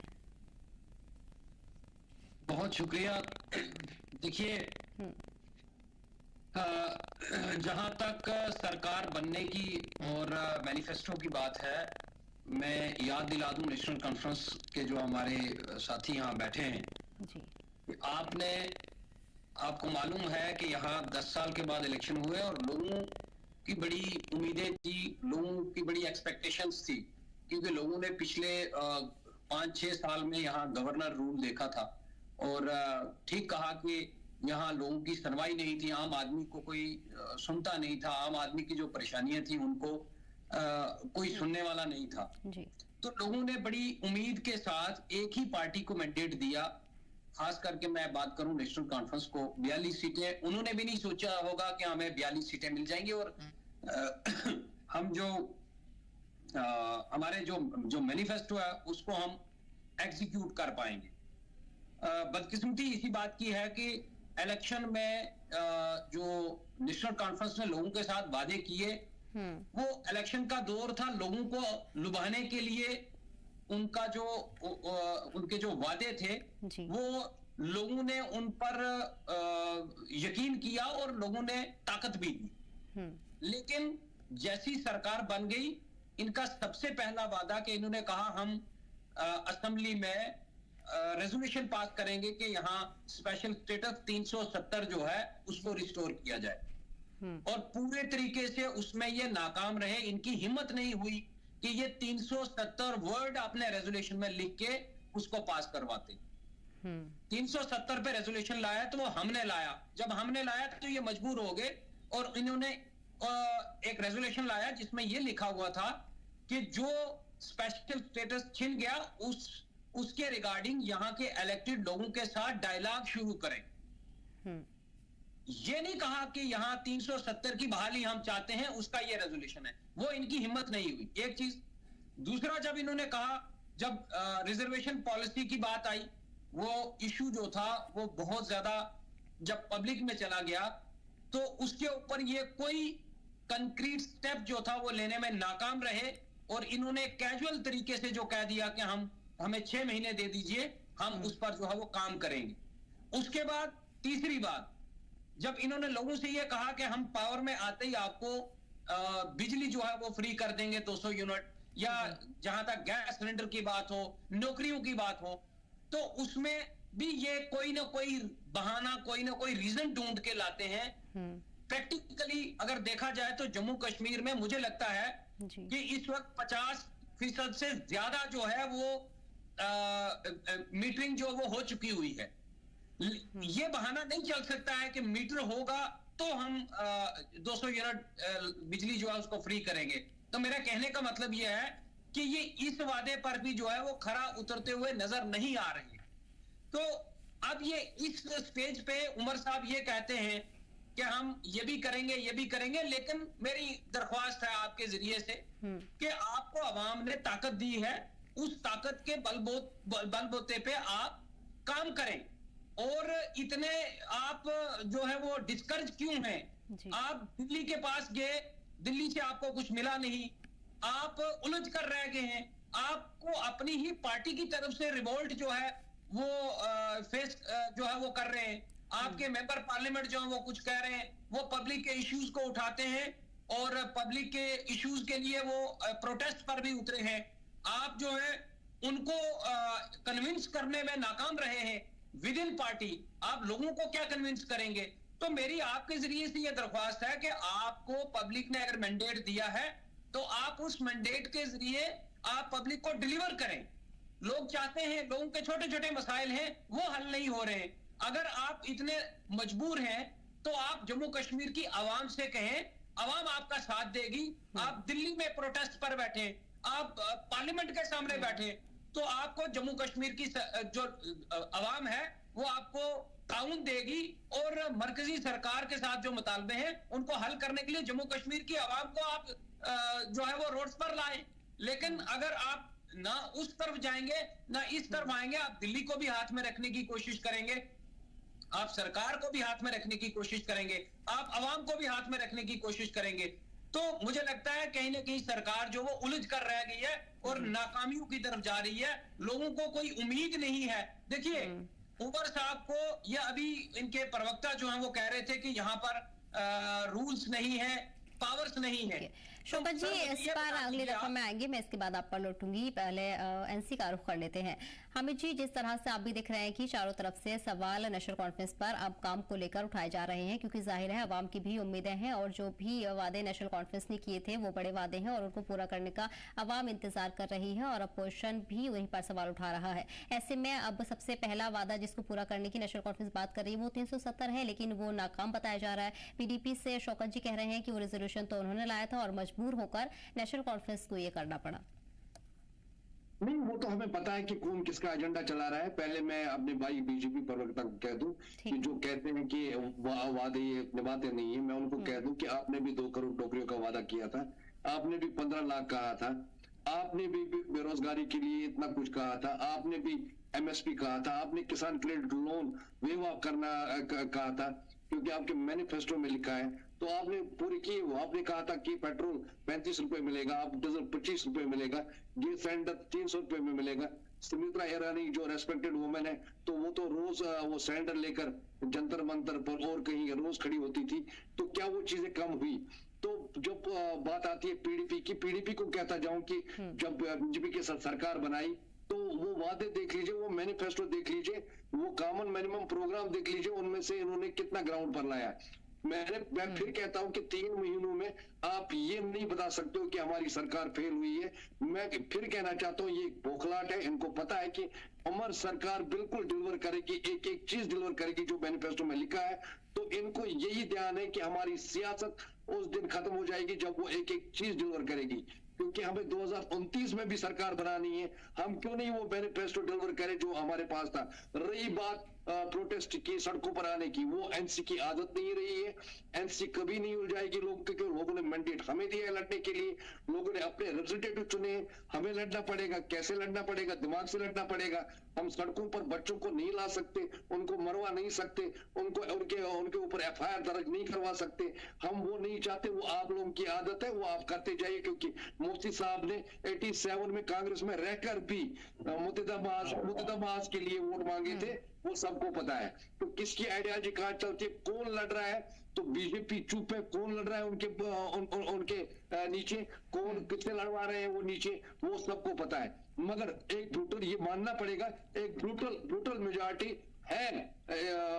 बहुत शुक्रिया। देखिए, जहां तक सरकार बनने की और मैनिफेस्टो की बात है, मैं याद दिला दूं नेशनल कॉन्फ्रेंस के जो हमारे साथी यहाँ बैठे हैं जी, आपको मालूम है कि यहाँ 10 साल के बाद इलेक्शन हुए और लोगों की बड़ी उम्मीदें थी, लोगों की बड़ी एक्सपेक्टेशंस थी, क्योंकि लोगों ने पिछले 5-6 साल में यहाँ गवर्नर रूल देखा था और ठीक कहा कि यहाँ लोगों की सुनवाई नहीं थी, आम आदमी को कोई सुनता नहीं था, आम आदमी की जो परेशानियां थी उनको कोई सुनने वाला नहीं था जी। तो लोगों ने बड़ी उम्मीद के साथ एक ही पार्टी को मैंडेट दिया। खास करके मैं बात करूं नेशनल कॉन्फ्रेंस को 42 सीटें, उन्होंने भी नहीं सोचा होगा कि हमें 42 सीटें मिल जाएंगी और हम जो हमारे जो मैनिफेस्टो है उसको हम एग्जीक्यूट कर पाएंगे। बदकिस्मती इसी बात की है कि इलेक्शन में जो नेशनल कॉन्फ्रेंस ने लोगों के साथ वादे किए, वो इलेक्शन का दौर था, लोगों को लुभाने के लिए उनका जो उनके जो वादे थे वो लोगों ने उन पर यकीन किया और लोगों ने ताकत भी दी। लेकिन जैसी सरकार बन गई, इनका सबसे पहला वादा कि इन्होंने कहा हम असेंबली में रेजोल्यूशन पास करेंगे कि यहाँ स्पेशल स्टेटस 370 जो है उसको रिस्टोर किया जाए, और पूरे तरीके से उसमें ये नाकाम रहे। इनकी हिम्मत नहीं हुई कि ये 370 वर्ड अपने रेजोल्यूशन में लिख के उसको पास करवाते। 370 पे रेजोल्यूशन लाया तो वो हमने लाया, जब हमने लाया तो ये मजबूर हो गए और इन्होंने एक रेजोल्यूशन लाया जिसमें ये लिखा हुआ था कि जो स्पेशल स्टेटस छिन गया उसके रिगार्डिंग यहाँ के इलेक्टेड लोगों के साथ डायलॉग शुरू करें। ये नहीं कहा कि यहाँ 370 की बहाली हम चाहते हैं, उसका ये रेजोल्यूशन है। वो इनकी हिम्मत नहीं हुई, एक चीज। दूसरा, जब इन्होंने कहा, जब रिजर्वेशन पॉलिसी की बात आई, वो इशू जो था वो बहुत ज्यादा जब पब्लिक में चला गया तो उसके ऊपर ये कोई कंक्रीट स्टेप जो था वो लेने में नाकाम रहे और इन्होंने कैजुअल तरीके से जो कह दिया कि हमें 6 महीने दे दीजिए, हम उस पर जो है वो काम करेंगे। उसके बाद तीसरी बात, जब इन्होंने लोगों से ये कहा कि हम पावर में आते ही आपको बिजली जो है वो फ्री कर देंगे 200 यूनिट, या जहां तक गैस सिलेंडर की बात हो, नौकरियों की बात हो, तो उसमें भी ये कोई ना कोई बहाना, कोई ना कोई रीजन ढूंढ के लाते हैं। प्रैक्टिकली अगर देखा जाए तो जम्मू कश्मीर में मुझे लगता है कि इस वक्त 50% से ज्यादा जो है वो मीटरिंग जो वो हो चुकी हुई है। ये बहाना नहीं चल सकता है कि मीटर होगा तो हम 200 यूनिट बिजली जो है उसको फ्री करेंगे। तो मेरा कहने का मतलब ये है कि ये इस वादे पर भी जो है वो खरा उतरते हुए नजर नहीं आ रही। तो अब ये इस स्टेज पे उमर साहब ये कहते हैं कि हम ये भी करेंगे, लेकिन मेरी दरख्वास्त है आपके जरिए से कि आपको अवाम ने ताकत दी है, उस ताकत के बलबोते पे आप काम करें। और इतने आप जो है वो डिस्करेज क्यों हैं? आप दिल्ली के पास गए, दिल्ली से आपको कुछ मिला नहीं, आप उलझ कर रह गए हैं। आपको अपनी ही पार्टी की तरफ से रिवोल्ट जो है वो फेस जो है वो कर रहे हैं। आपके मेंबर पार्लियामेंट जो है वो कुछ कह रहे हैं, वो पब्लिक के इश्यूज को उठाते हैं और पब्लिक के इश्यूज के लिए वो प्रोटेस्ट पर भी उतरे हैं। आप जो है उनको कन्विंस करने में नाकाम रहे हैं। विद इन पार्टी आप लोगों को क्या कन्विंस करेंगे? तो मेरी आपके जरिए से यह दरख्वास्त है कि आपको पब्लिक ने अगर मैंडेट दिया है तो आप उस मैंडेट के जरिए आप पब्लिक को डिलीवर करें। लोग चाहते हैं, लोगों के छोटे छोटे मसाइल हैं वो हल नहीं हो रहे हैं। अगर आप इतने मजबूर हैं तो आप जम्मू कश्मीर की आवाम से कहें, आवाम आपका साथ देगी। आप दिल्ली में प्रोटेस्ट पर बैठे, आप पार्लियामेंट के सामने बैठे, तो आपको जम्मू कश्मीर की जो आवाम है वो आपको ताउन देगी और मरकजी सरकार के साथ जो मुतालबे हैं उनको हल करने के लिए जम्मू कश्मीर की आवाम को आप जो है वो रोड्स पर लाएं। लेकिन अगर आप ना उस तरफ जाएंगे ना इस तरफ आएंगे, आप दिल्ली को भी हाथ में रखने की कोशिश करेंगे, आप सरकार को भी हाथ में रखने की कोशिश करेंगे, आप आवाम को भी हाथ में रखने की कोशिश करेंगे, तो मुझे लगता है कहीं ना कहीं सरकार जो वो उलझ कर रह गई है और नाकामियों की तरफ जा रही है। लोगों को कोई उम्मीद नहीं है। देखिए उमर साहब को, ये अभी इनके प्रवक्ता जो हैं वो कह रहे थे कि यहाँ पर रूल्स नहीं है, पावर्स नहीं है। शोकत जी, इस बार अगली दफा में आएंगे, मैं इसके बाद आप पर लौटूंगी। पहले एनसी का रुख कर लेते हैं। हामिद जी, जिस तरह से आप भी दिख रहे हैं कि चारों तरफ से सवाल नेशनल कॉन्फ्रेंस पर अब काम को लेकर उठाए जा रहे हैं, क्योंकि जाहिर है अवाम की भी उम्मीदें हैं और जो भी वादे नेशनल कॉन्फ्रेंस ने किए थे वो बड़े वादे हैं और उनको पूरा करने का अवाम इंतजार कर रही है और अपोजिशन भी वहीं पर सवाल उठा रहा है। ऐसे में अब सबसे पहला वादा जिसको पूरा करने की नेशनल कॉन्फ्रेंस बात कर रही है वो 370 है, लेकिन वो नाकाम बताया जा रहा है। PDP से शौकत जी कह रहे हैं कि वो रेजोल्यूशन तो उन्होंने लाया था और मजबूर मजबूर होकर नेशनल कॉन्फ्रेंस को ये करना पड़ा? नहीं, वो तो हमें पता है कि कौन किसका एजेंडा चला रहा है। पहले मैं अपने भाई बीजेपी प्रवक्ता को कह दूं कि जो कहते हैं कि वादे ये निभाते नहीं है, मैं उनको कह दूं कि आपने भी 2 करोड़ नौकरियों का वादा किया था, आपने भी 15 लाख कहा था, आपने भी बेरोजगारी के लिए इतना कुछ कहा था, आपने भी एमएसपी कहा था, आपने किसान क्रेडिट लोन वेव ऑफ करना कहा था, क्योंकि आपके मैनिफेस्टो में लिखा है, तो आपने पूरी की। वो आपने कहा था कि पेट्रोल 35 रुपए मिलेगा, आप डीजल 25 रुपए मिलेगा, गैस सिलेंडर 300 रुपए में मिलेगा। सुमित्रा ईरानी जो रेस्पेक्टेड वुमेन है, तो वो तो रोज वो सिलेंडर लेकर जंतर मंतर पर और कहीं रोज खड़ी होती थी, तो क्या वो चीजें कम हुई? तो जब बात आती है पीडीपी को कहता जाऊं कि जब बीजेपी के साथ सरकार बनाई तो वो वादे देख लीजिए, वो मैनिफेस्टो देख लीजिए, वो कॉमन मिनिमम प्रोग्राम देख लीजिए, उनमें से इन्होंने कितना ग्राउंड पर लाया। मैं फिर कहता हूं कि 3 महीनों में आप ये नहीं बता सकते हो कि हमारी सरकार फेल हुई है। मैं फिर कहना चाहता हूं, ये बौखलाहट है। इनको पता है कि हमारी सरकार बिल्कुल डिलीवर करेगी, एक एक चीज डिलीवर करेगी जो मैनिफेस्टो में लिखा है। तो इनको यही ध्यान है कि हमारी सियासत उस दिन खत्म हो जाएगी जब वो एक एक चीज डिलीवर करेगी, क्योंकि हमें 2029 में भी सरकार बनानी है। हम क्यों नहीं वो मैनिफेस्टो डिलीवर करें जो हमारे पास था। रही बात प्रोटेस्ट की, सड़कों पर आने की, वो एनसी की आदत नहीं रही है। एनसी कभी नहीं उलझाएगी लोगों के, क्योंकि लोगों ने मैंडेट हमें दिया है लड़ने के लिए, लोगों ने अपने रिप्रेजेंटेटिव चुने, हमें लड़ना पड़ेगा। कैसे लड़ना पड़ेगा? दिमाग से लड़ना पड़ेगा। हम सड़कों पर बच्चों को नहीं ला सकते, उनको मरवा नहीं सकते, उनके ऊपर एफआईआर दर्ज नहीं करवा सकते। हम वो नहीं चाहते, वो आप लोगों की आदत है, वो आप करते जाइए। क्योंकि मुफ्ती साहब ने 87 में कांग्रेस में रहकर भी मुत्तहिदा महाज के लिए वोट मांगे थे, वो सबको पता है। तो किसकी आइडियोलॉजी कहां चलती है, कौन लड़ रहा है, तो बीजेपी चुप है। कौन लड़ रहा है उनके नीचे, कौन कितने लड़वा रहे हैं वो नीचे, वो सबको पता है। मगर एक ब्रूटल, ये मानना पड़ेगा, एक ब्रूटल मेजॉरिटी है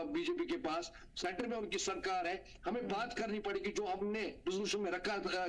बीजेपी के पास, सेंटर में उनकी सरकार है। हमें बात करनी पड़ेगी, जो हमने रेजोल्यूशन में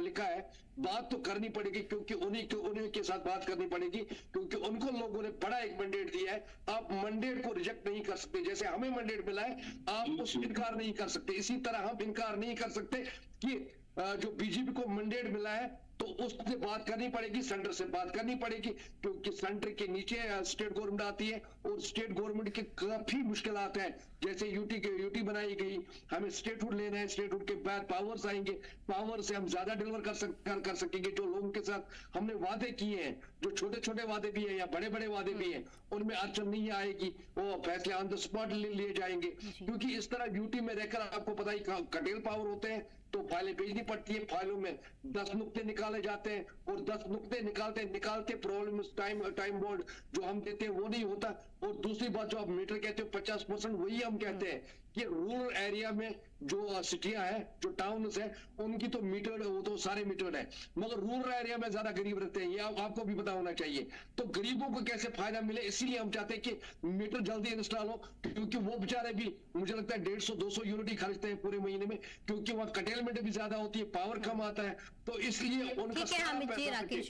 लिखा है, बात तो करनी पड़ेगी, क्योंकि उन्हीं के साथ बात करनी पड़ेगी, क्योंकि उनको लोगों ने बड़ा एक मैंडेट दिया है। आप मैंडेट को रिजेक्ट नहीं कर सकते। जैसे हमें मैंडेट मिला है, आप उस इनकार नहीं कर सकते। इसी तरह हम इनकार नहीं कर सकते कि जो बीजेपी को मैंडेट मिला है, तो उससे बात करनी पड़ेगी, सेंटर से बात करनी पड़ेगी, क्योंकि सेंटर के नीचे स्टेट गवर्नमेंट आती है और स्टेट गवर्नमेंट के काफी मुश्किलात हैं। जैसे यूटी बनाई गई, हमें स्टेटहुड लेना है, स्टेटहुड के बाद पावर्स आएंगे, पावर से हम ज्यादा डिलीवर कर सकेंगे। जो लोगों के साथ हमने वादे किए हैं, जो छोटे छोटे वादे भी हैं या बड़े बड़े वादे भी हैं, उनमें अड़चन नहीं आएगी, वो फैसले ऑन द स्पॉट लिए जाएंगे। क्योंकि इस तरह यूटी में रहकर आपको पता ही कटेल पावर होते हैं, तो फाइलें भेजनी पड़ती है, फाइलों में 10 नुक्ते निकाले जाते हैं, और 10 नुक्ते निकालते प्रॉब्लम टाइम बोर्ड जो हम देते हैं वो नहीं होता। और दूसरी बात, जो आप मीटर कहते हो 50%, वही हम कहते हैं कि रूरल एरिया में जो सिटियां हैं, जो टाउन्स हैं, उनकी तो मीटर, वो तो सारे मीटर है, मगर रूरल एरिया में ज्यादा गरीब रहते हैं, ये आपको भी पता होना चाहिए। तो गरीबों को कैसे फायदा मिले, इसीलिए हम चाहते हैं कि मीटर जल्दी इंस्टॉल हो, क्योंकि वो बेचारे भी, मुझे लगता है 150-200 यूनिट ही खरीदते हैं पूरे महीने में, क्योंकि वहाँ कटेलमेंट भी ज्यादा होती है, पावर कम आता है, तो इसलिए उनका ठीक है। हामिद जी, राकेश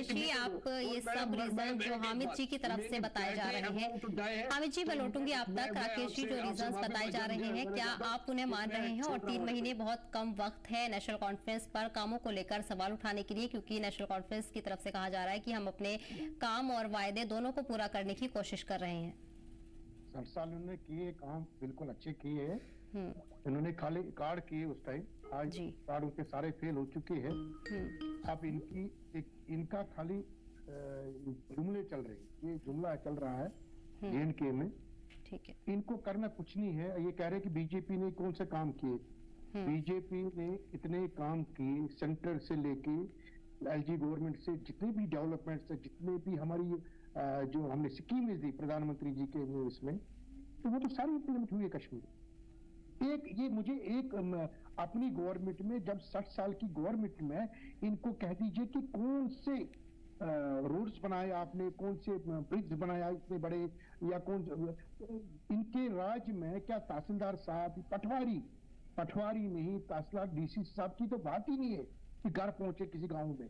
जी, आप ये सब रीजन जो हामिद जी की तरफ से बताए जा रहे हैं, हामिद जी मैं लौटूंगी आप तक। राकेश जी, जो रीजन बताए जा रहे हैं, क्या आप उन्हें मान रहे हैं? और 3 महीने बहुत कम वक्त है नेशनल कॉन्फ्रेंस पर कामों को लेकर सवाल उठाने के लिए, क्योंकि नेशनल कॉन्फ्रेंस की तरफ से कहा जा रहा है कि हम अपने काम और वायदे दोनों को पूरा करने की कोशिश कर रहे हैं। 60 साल उन्होंने किए काम, बिल्कुल अच्छे किए हैं। इन्होंने खाली कार्ड किए उस टाइम, आज कार्ड उनके सारे फेल हो चुके हैं। अब इनका खाली जुमले चल रहे हैं, ये जुमला चल रहा है J&K में। ठीक है, इनको करना कुछ नहीं है। ये कह रहे कि बीजेपी ने कौन से काम किए, बीजेपी ने इतने काम किए, सेंटर से लेके एलजी गवर्नमेंट से जितने भी डेवलपमेंट से, जितने भी हमारी जो हमने स्कीम दी प्रधानमंत्री जी के इसमें, तो वो तो सारी इम्प्लीमेंट हुई है कश्मीर। मुझे अपनी गवर्नमेंट में, जब 60 साल की गवर्नमेंट में, इनको कह दीजिए कि कौन से रोड्स बनाए आपने, कौन से ब्रिज बनाया इतने बड़े, या कौन इनके राज्य में क्या तहसीलदार साहब, पटवारी नहीं, तहसीलदार डीसी साहब की तो बात ही नहीं है कि घर पहुंचे किसी गांव में।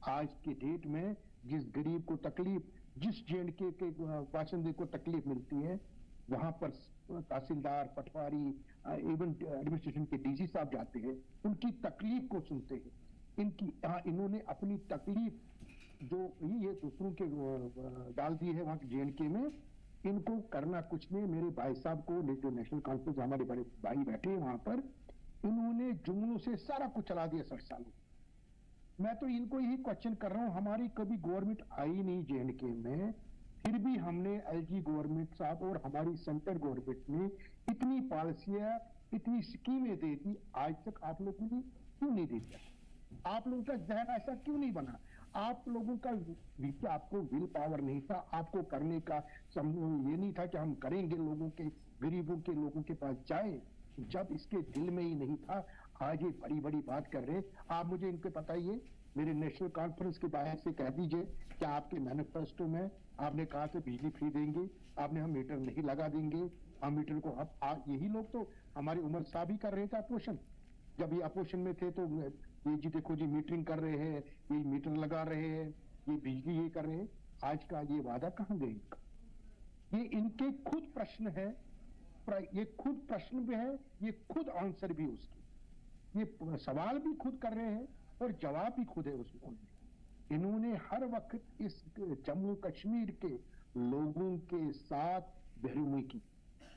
आज के डेट में जिस गरीब को तकलीफ, जिस J&K के बाशिंदे को तकलीफ मिलती है, वहां पर तहसीलदार, पटवारी, इवन एडमिनिस्ट्रेशन के डीसी साहब जाते हैं, उनकी तकलीफ को सुनते हैं। इन्होंने अपनी तकलीफ जो ये दूसरों के डाल दी है वहां JNK में, इनको करना कुछ नहीं। मेरे भाई साहब को जो नेशनल कॉन्फ्रेंस हमारे बड़े भाई बैठे हैं वहां पर, इन्होंने जुमलों से सारा कुछ चला दिया 60 सालों। मैं तो इनको यही क्वेश्चन कर रहा हूं, हमारी कभी गवर्नमेंट आई नहीं JNK में, फिर भी हमने LG गवर्नमेंट साहब और हमारी सेंट्रल गवर्नमेंट ने इतनी पॉलिसियां, इतनी स्कीमें दे दी, आज तक आप लोगों ने क्यों नहीं दी? आप लोगों का जहन ऐसा क्यों नहीं बना? आप लोगों का आपको विल पावर नहीं था, आपको करने का ये नहीं था कि हम करेंगे, लोगों के गरीबों के लोगों के पास जाए, जब इसके दिल में ही नहीं था। आज ये बड़ी बड़ी बात कर रहे हैं। आप मुझे इनके बताइए, मेरे नेशनल कॉन्फ्रेंस के बाहर से कह दीजिए कि आपके मैनिफेस्टो में आपने कहा कि बिजली फ्री देंगे, आपने हम मीटर नहीं लगा देंगे, हम मीटर को यही लोग तो हमारी उमर साहब ही कर रहे थे अपोजिशन। जब ये अपोजिशन में थे तो ये जी देखो जी मीटरिंग कर रहे हैं, ये मीटर लगा रहे हैं, ये बिजली ये कर रहे हैं। आज का ये वादा कहाँ गए इनका? ये इनके खुद प्रश्न है, ये खुद प्रश्न भी है, ये खुद आंसर भी उसकी, ये सवाल भी खुद कर रहे हैं और जवाब भी खुद है उसमें। इन्होंने हर वक्त इस जम्मू कश्मीर के लोगों के साथ बेरुमी की,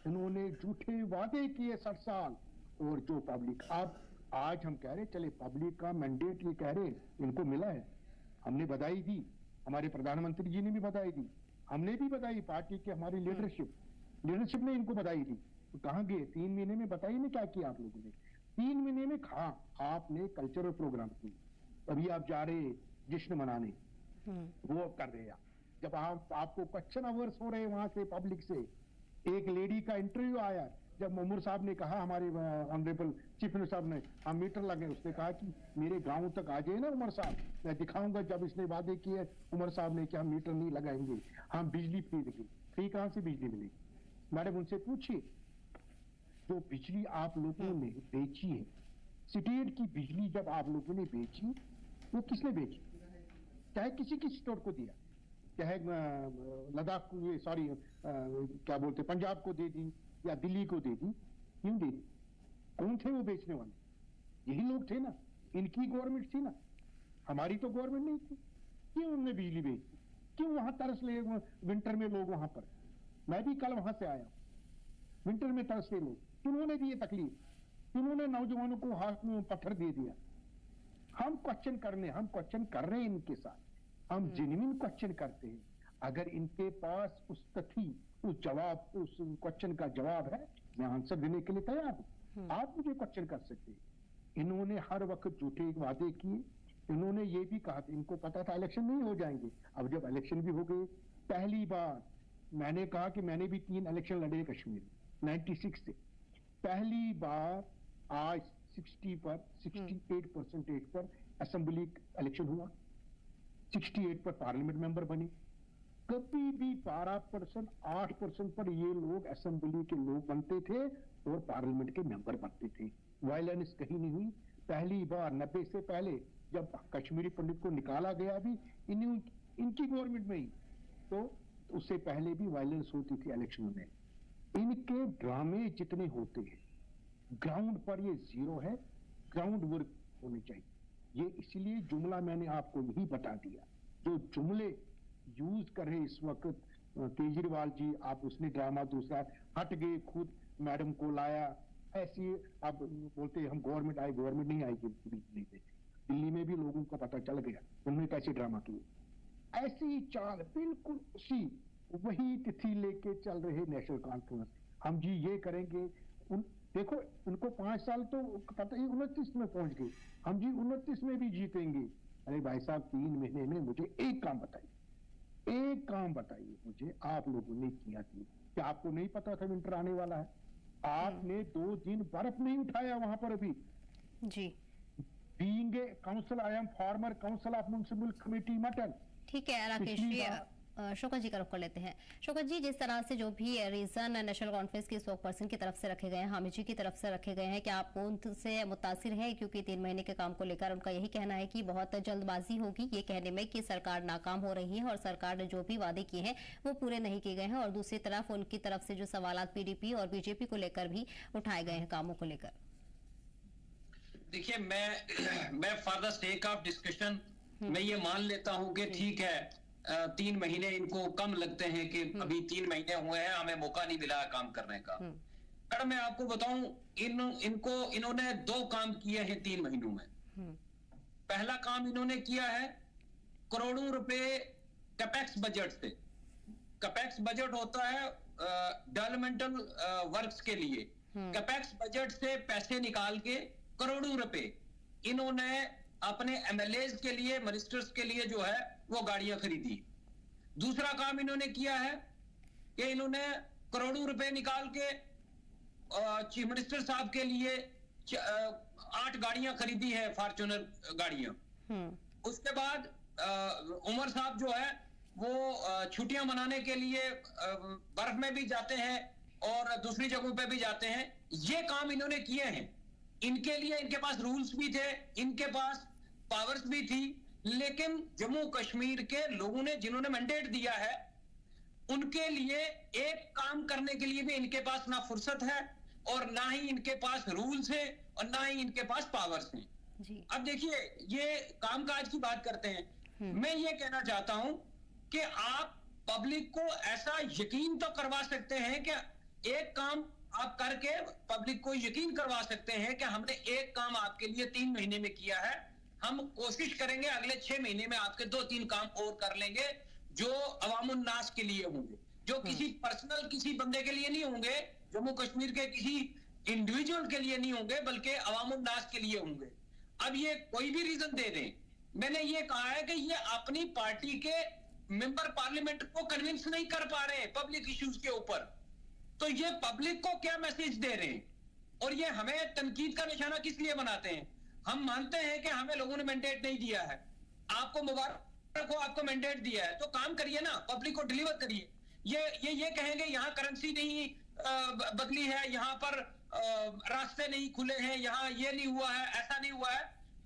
इन्होंने झूठे वादे किए 60 साल। और जो पब्लिक आज हम कह रहे, चले पब्लिक का मैंडेट ये कह रहे इनको मिला है, हमने बधाई दी, हमारे प्रधानमंत्री जी ने भी बधाई दी, हमने भी बधाई, पार्टी की हमारी लीडरशिप ने इनको बधाई दी। तो कहाँ गए 3 महीने में? बताइए ना क्या किया आप लोगों ने 3 महीने में? आपने कल्चरल प्रोग्राम किए, अभी आप जा रहे जश्न मनाने, वो कर रहे हैं। जब आपको क्वेश्चन अवर्स हो रहे वहां से पब्लिक से, एक लेडी का इंटरव्यू आया, जब उमर साहब ने कहा, हमारे ऑनरेबल चीफ मिनिस्टर साहब ने, हम मीटर लगे, उसने कहा कि मेरे गांव तक आ जाए ना उमर साहब, मैं दिखाऊंगा। जब इसने वादे किए उमर साहब ने कि हम मीटर नहीं लगाएंगे, हम बिजली फ्री देंगे। फ्री कहां से बिजली मिलेगी? मैडम उनसे पूछिए, जो बिजली आप लोगों ने बेची है, स्टेट की बिजली जब आप लोगों ने बेची, वो किसने बेची? चाहे किसी स्टोर को दिया, चाहे लद्दाख को, ये सॉरी क्या बोलते, पंजाब को दे दी या दिल्ली को दे दी, क्यों दे दी? कौन थे वो बेचने वाले? यही लोग थे ना, इनकी गवर्नमेंट थी ना, हमारी तो गवर्नमेंट नहीं थी। क्यों उन्होंने बिजली बेची? क्यों वहां तरस ले विंटर में लोग वहां पर? मैं भी कल वहां से आया, विंटर में तरस ले लोग, किन्होंने दी ये तकलीफ? किन्होंने नौजवानों को हाथ में पत्थर दे दिया? हम क्वेश्चन कर रहे हैं इनके साथ, हम जेन्युइन क्वेश्चन करते हैं। अगर इनके पास उस जवाब, उस क्वेश्चन का जवाब है, मैं आंसर देने के लिए तैयार हूं। आप मुझे क्वेश्चन कर सकते हैं। इन्होंने हर वक्त झूठे वादे किए, इन्होंने ये भी कहा था, इनको पता था इलेक्शन नहीं हो जाएंगे। अब जब इलेक्शन भी हो गए, पहली बार मैंने कहा कि मैंने भी 3 इलेक्शन लड़े कश्मीर 96 से, पहली बार आज 68% पर असेंबली इलेक्शन हुआ, 68 पर पार्लियामेंट मेंबर बने। कभी भी 12%, 8% पर ये लोग असेंबली के लोग बनते थे और पार्लियामेंट के मेंबर बनते थे। वायलेंस कहीं नहीं हुई। पहली बार 90 से पहले जब कश्मीरी पंडित को निकाला गया भी इनकी गवर्नमेंट में ही, तो उससे पहले भी वायलेंस होती थी इलेक्शन में। इनके ड्रामे जितने होते हैं, ग्राउंड पर ये जीरो है, ग्राउंड वर्क होनी चाहिए। ये इसलिए जुमला मैंने आपको नहीं बता दिया, जो जुमले यूज कर रहे इस वक्त केजरीवाल जी, आप उसने ड्रामा दूसरा हट गए, खुद मैडम को लाया, ऐसी अब बोलते हम गवर्नमेंट आई, गवर्नमेंट नहीं आएगी, नहीं देते। दिल्ली में भी लोगों को पता चल गया उन्होंने कैसे ड्रामा किए। ऐसी चाल बिल्कुल उसी वही तिथि लेके चल रहे नेशनल कॉन्फ्रेंस। हम जी ये करेंगे, देखो उनको 5 साल तो पता ही 29 में पहुंच गए, हम जी 29 में भी जीतेंगे। अरे भाई साहब 3 महीने में मुझे एक काम बताइए मुझे, आप लोगों ने किया क्या? आपको नहीं पता था विंटर आने वाला है? आपने 2 दिन बर्फ नहीं उठाया वहां पर अभी जी। Being a council, I am former council of municipal committee Mattan. ठीक है राकेश जी, शौकत जी का रुख कर लेते हैं। शौकत जी, जिस तरह से जो भी रीजन नेशनल कॉन्फ्रेंस के स्पोक पर्सन की तरफ से रखे गए हैं, हामिद जी की तरफ से रखे गए हैं, क्या आप उनसे मुतासिर हैं? क्योंकि 3 महीने के काम को लेकर उनका यही कहना है कि बहुत जल्दबाजी होगी ये कहने में कि सरकार नाकाम हो रही है और सरकार ने जो भी वादे किए हैं वो पूरे नहीं किए गए हैं, और दूसरी तरफ उनकी तरफ से जो सवाल PDP और BJP को लेकर भी उठाए गए हैं कामों को लेकर। देखिए मैं for the sake of discussion मैं ये मान लेता हूं कि ठीक है 3 महीने इनको कम लगते हैं कि अभी 3 महीने हुए हैं, हमें मौका नहीं मिला काम करने का। पर मैं आपको बताऊं इन्होंने 2 काम किए हैं 3 महीनों में। पहला काम इन्होंने किया है करोड़ों रुपए कैपेक्स बजट से। कैपेक्स बजट होता है डेवलपमेंटल वर्क्स के लिए। कैपेक्स बजट से पैसे निकाल के करोड़ों रुपए इन्होंने अपने एमएलएज के लिए, मिनिस्टर्स के लिए जो है वो गाड़ियां खरीदी। दूसरा काम इन्होंने किया है कि इन्होंने करोड़ों रुपए निकाल के चीफ मिनिस्टर साहब के लिए 8 गाड़ियां खरीदी है, फॉर्च्यूनर गाड़ियां। उसके बाद उमर साहब जो है वो छुट्टियां मनाने के लिए बर्फ में भी जाते हैं और दूसरी जगहों पे भी जाते हैं। ये काम इन्होंने किए हैं। इनके लिए इनके पास रूल्स भी थे, इनके पास पावर्स भी थी, लेकिन जम्मू कश्मीर के लोगों ने जिन्होंने मैंडेट दिया है उनके लिए एक काम करने के लिए भी इनके पास ना फुर्सत है और ना ही इनके पास रूल्स है और ना ही इनके पास पावर्स हैं। अब देखिए ये कामकाज की बात करते हैं। मैं ये कहना चाहता हूं कि आप पब्लिक को ऐसा यकीन तो करवा सकते हैं कि एक काम आप करके पब्लिक को यकीन करवा सकते हैं कि हमने एक काम आपके लिए 3 महीने में किया है। हम कोशिश करेंगे अगले 6 महीने में आपके 2-3 काम और कर लेंगे जो अवामुन नास के लिए होंगे, जो किसी पर्सनल किसी बंदे के लिए नहीं होंगे, जम्मू कश्मीर के किसी इंडिविजुअल के लिए नहीं होंगे, बल्कि अवामुन नास के लिए होंगे। अब ये कोई भी रीजन दे दें, मैंने ये कहा है कि ये अपनी पार्टी के मेंबर पार्लियामेंट को कन्विंस नहीं कर पा रहे पब्लिक इश्यूज के ऊपर, तो ये पब्लिक को क्या मैसेज दे रहे हैं? और ये हमें तनकीद का निशाना किस लिए बनाते हैं? हम मानते हैं कि हमें लोगों ने मैंडेट नहीं दिया है, आपको मुबारक हो, आपको मैंडेट दिया है तो काम करिए ना, पब्लिक को डिलीवर करिए। ये कहेंगे यहाँ करेंसी नहीं बदली है, यहाँ पर रास्ते नहीं खुले हैं, यहाँ ये नहीं हुआ है, ऐसा नहीं हुआ है,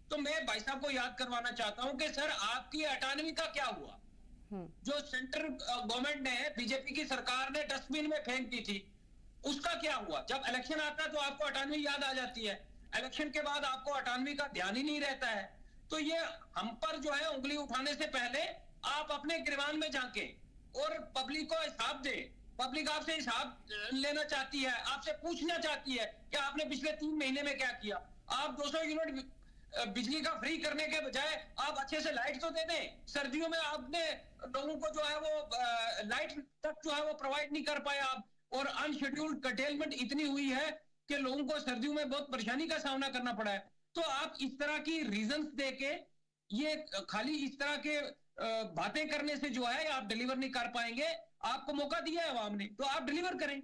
तो मैं भाई साहब को याद करवाना चाहता हूं कि सर आपकी 98 का क्या हुआ? जो सेंट्रल गवर्नमेंट ने, बीजेपी की सरकार ने डस्टबिन में फेंक दी थी, उसका क्या हुआ? जब इलेक्शन आता है तो आपको 98 याद आ जाती है, इलेक्शन के बाद आपको 98 का ध्यान ही नहीं रहता है। तो ये हम पर जो है उंगली उठाने से पहले आप अपने गिरबान में झांके और पब्लिक को हिसाब दे। पब्लिक आपसे हिसाब लेना चाहती है, आपसे पूछना चाहती है कि आपने पिछले 3 महीने में क्या किया। आप 200 यूनिट बिजली का फ्री करने के बजाय आप अच्छे से लाइट तो दे दें। सर्दियों में आपने लोगों को जो है वो लाइट तक जो है वो प्रोवाइड नहीं कर पाए आप, और अनशेड्यूल्ड कर्टेलमेंट इतनी हुई है कि लोगों को सर्दियों में बहुत परेशानी का सामना करना पड़ा है। तो आप इस तरह की रीजंस देके, ये खाली इस तरह के बातें करने से जो है आप डिलीवर नहीं कर पाएंगे। आपको मौका दिया है आवाम ने, तो आप डिलीवर करें।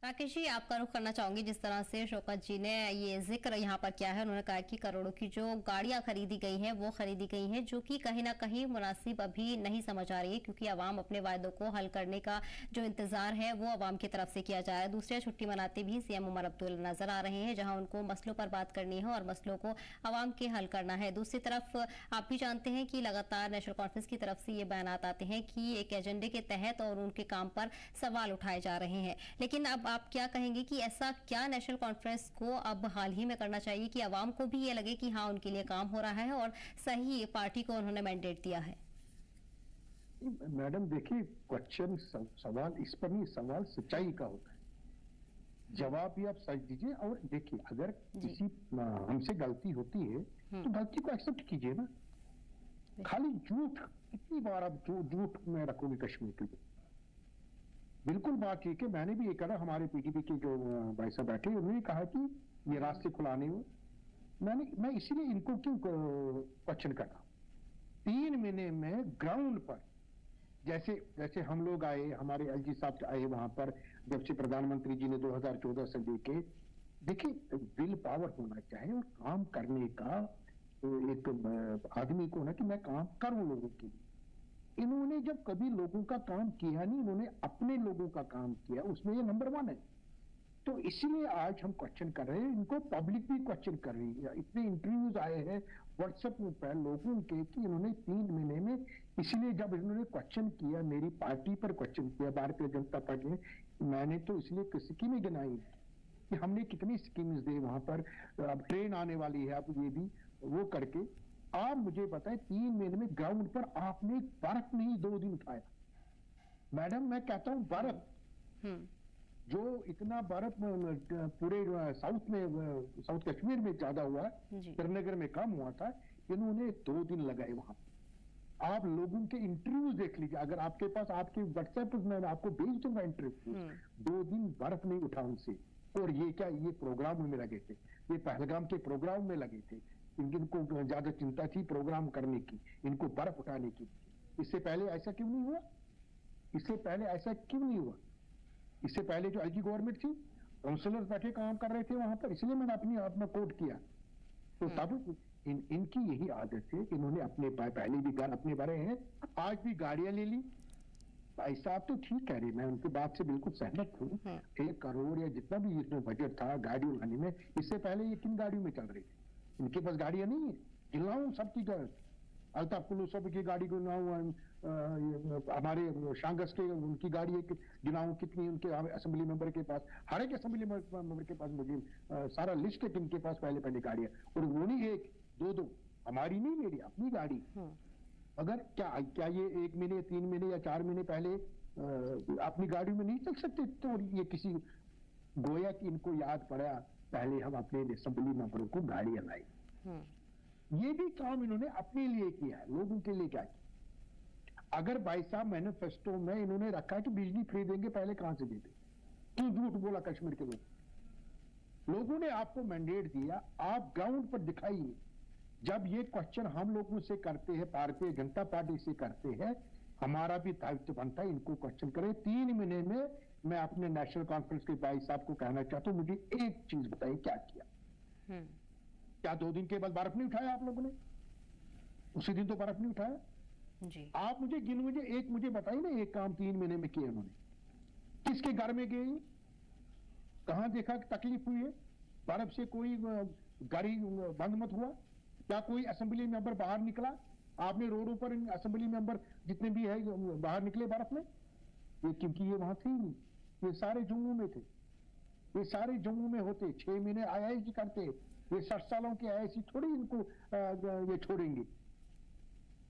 राकेश जी, आपका रुख करना चाहूंगी। जिस तरह से शौकत जी ने ये जिक्र यहाँ पर किया है, उन्होंने कहा कि करोड़ों की जो गाड़ियां खरीदी गई हैं वो खरीदी गई हैं, जो कि कहीं ना कहीं मुनासिब अभी नहीं समझ आ रही है, क्योंकि आवाम अपने वायदों को हल करने का जो इंतजार है वो आवाम की तरफ से किया जा रहा है। दूसरे छुट्टी मनाते भी सीएम उमर अब्दुल नजर आ रहे हैं, जहाँ उनको मसलों पर बात करनी है और मसलों को आवाम के हल करना है। दूसरी तरफ आप भी जानते हैं कि लगातार नेशनल कॉन्फ्रेंस की तरफ से ये बयानात आते हैं कि एक एजेंडे के तहत और उनके काम पर सवाल उठाए जा रहे हैं। लेकिन अब आप क्या कहेंगे कि ऐसा क्या नेशनल कॉन्फ्रेंस को अब हाल ही में करना चाहिए कि आवाम को भी ये लगे कि हाँ उनके लिए काम हो रहा है और सही पार्टी को उन्होंने मैंडेट दिया है? मैडम देखिए, क्वेश्चन सवाल इस पर नहीं, सवाल सच्चाई का होता है, जवाब भी आप सच दीजिए। और देखिए, अगर किसी हमसे गलती होती है तो गलती को एक्सेप्ट कीजिए ना। खाली झूठ कितनी बार आप झूठ में रखोगे कश्मीर के लिए? बिल्कुल बात ठीक है। मैंने भी ये कहा, हमारे पीडीपी के जो भाई साहब बैठे उन्होंने कहा कि ये रास्ते खुलाने हो। मैं इसीलिए इनको क्यों क्वेश्चन करना। 3 महीने में ग्राउंड पर जैसे हम लोग आए, हमारे एलजी साहब आए वहां पर, जब से प्रधानमंत्री जी ने 2014 से लेके, देखिए विल पावर होना चाहिए और काम करने का एक आदमी को ना कि मैं काम करूं लोगों के लिए। इन्होंने जब कभी लोगों का काम किया नहीं, इन्होंने अपने लोगों का काम किया, उसमें ये नंबर 1 है। तो इसीलिए आज हम क्वेश्चन कर रहे हैं, इनको पब्लिक भी क्वेश्चन कर रही है। इतने इंटरव्यूज आए हैं व्हाट्सएप पर लोगों के कि इन्होंने 3 महीने में, इसीलिए जब इन्होंने क्वेश्चन किया, मेरी पार्टी पर क्वेश्चन किया, भारतीय जनता पार्टी ने, मैंने तो इसलिए किसी की नहीं गिनाई कि हमने कितनी स्कीम्स दी वहां पर, अब ट्रेन आने वाली है, अब ये भी वो करके आप मुझे बताएं 3 महीने में ग्राउंड पर आपने बर्फ नहीं 2 दिन उठाया। मैडम मैं कहता हूं बर्फ, जो इतना बर्फ पूरे साउथ कश्मीर में ज्यादा हुआ है, श्रीनगर में कम हुआ था, इन्होंने 2 दिन लगाए वहां। आप लोगों के इंटरव्यूज देख लीजिए, अगर आपके पास आपके व्हाट्सएप में मैं आपको भेज दूंगा इंटरव्यू, 2 दिन बर्फ नहीं उठा उनसे। और ये क्या, ये प्रोग्राम में लगे थे, ये पहलगाम के प्रोग्राम में लगे थे, इनको ज्यादा चिंता थी प्रोग्राम करने की, इनको बर्फ उठाने की। इससे पहले ऐसा क्यों नहीं हुआ? इससे पहले ऐसा क्यों नहीं हुआ? इससे पहले जो एलजी गवर्नमेंट थी, काउंसलर बैठे काम कर रहे थे वहां पर, इसलिए मैंने अपनी आप में कोट किया। तो तब इनकी यही आदत है, इन्होंने अपने पहले भी घर अपने भरे हैं, आज भी गाड़ियां ले ली। भाई साहब तो ठीक कह रही, मैं उनकी बात से बिल्कुल सहमत हूँ। 1 करोड़ या जितना भी इसमें बजट था गाड़ियों लाने में, इससे पहले ये किन गाड़ियों में चल रही थी? इनके पास गाड़ियां नहीं है, गिनाऊं सबकी घर, अल्ताफ कुल्लू सब की गाड़ी गिनाऊं, हमारे शांगस के उनकी गाड़ी गिनाऊं कितनी उनके असेंबली मेंबर के पास, हर एक असेंबली मेंबर के पास मुझे सारा लिस्ट है किनके पास पहले गाड़ियां, और वो नहीं 1, 2, हमारी नहीं, मेरी अपनी गाड़ी। अगर क्या ये 1 महीने 3 महीने या 4 महीने पहले अपनी गाड़ी में नहीं चल सकते? तो ये किसी गोया कि इनको याद पड़ा पहले हम अपने असेंबली मेंबरों को गाड़ियां लाई। ये भी काम इन्होंने अपने लिए किया है, लोगों के लिए क्या किया? अगर भाई साहब मैनिफेस्टो में इन्होंने रखा है कि बिजली फ्री देंगे, पहले कहां से देते? क्यों झूठ बोला कश्मीर के लोगों ने आपको मैंडेट दिया, आप ग्राउंड पर दिखाइए। जब ये क्वेश्चन हम लोगों से करते हैं, भारतीय जनता पार्टी से करते हैं, हमारा भी दायित्व बनता है इनको क्वेश्चन करें। 3 महीने में मैं अपने नेशनल कॉन्फ्रेंस के भाई साहब को कहना चाहता हूं, मुझे एक चीज बताइए क्या किया? क्या 2 दिन के बाद बर्फ नहीं उठाया आप लोगों ने? उसी दिन तो बर्फ नहीं उठाया जी। आप मुझे बताइए ना, एक काम 3 महीने में किया उन्होंने। किसके घर में गए, कहां देखा कि तकलीफ हुई है? बर्फ से कोई गाड़ी बंद मत हुआ? क्या कोई असेंबली मेंबर बाहर निकला? आपने रोडों पर असेंबली मेंबर जितने भी है बाहर निकले बर्फ में? ये क्योंकि ये वहां थे ही नहीं, ये सारे जम्मू में थे, ये सारे जम्मू में होते। 6 महीने आईआईसी करते, ये 60 सालों के आईआईसी थोड़ी इनको ये छोड़ेंगे।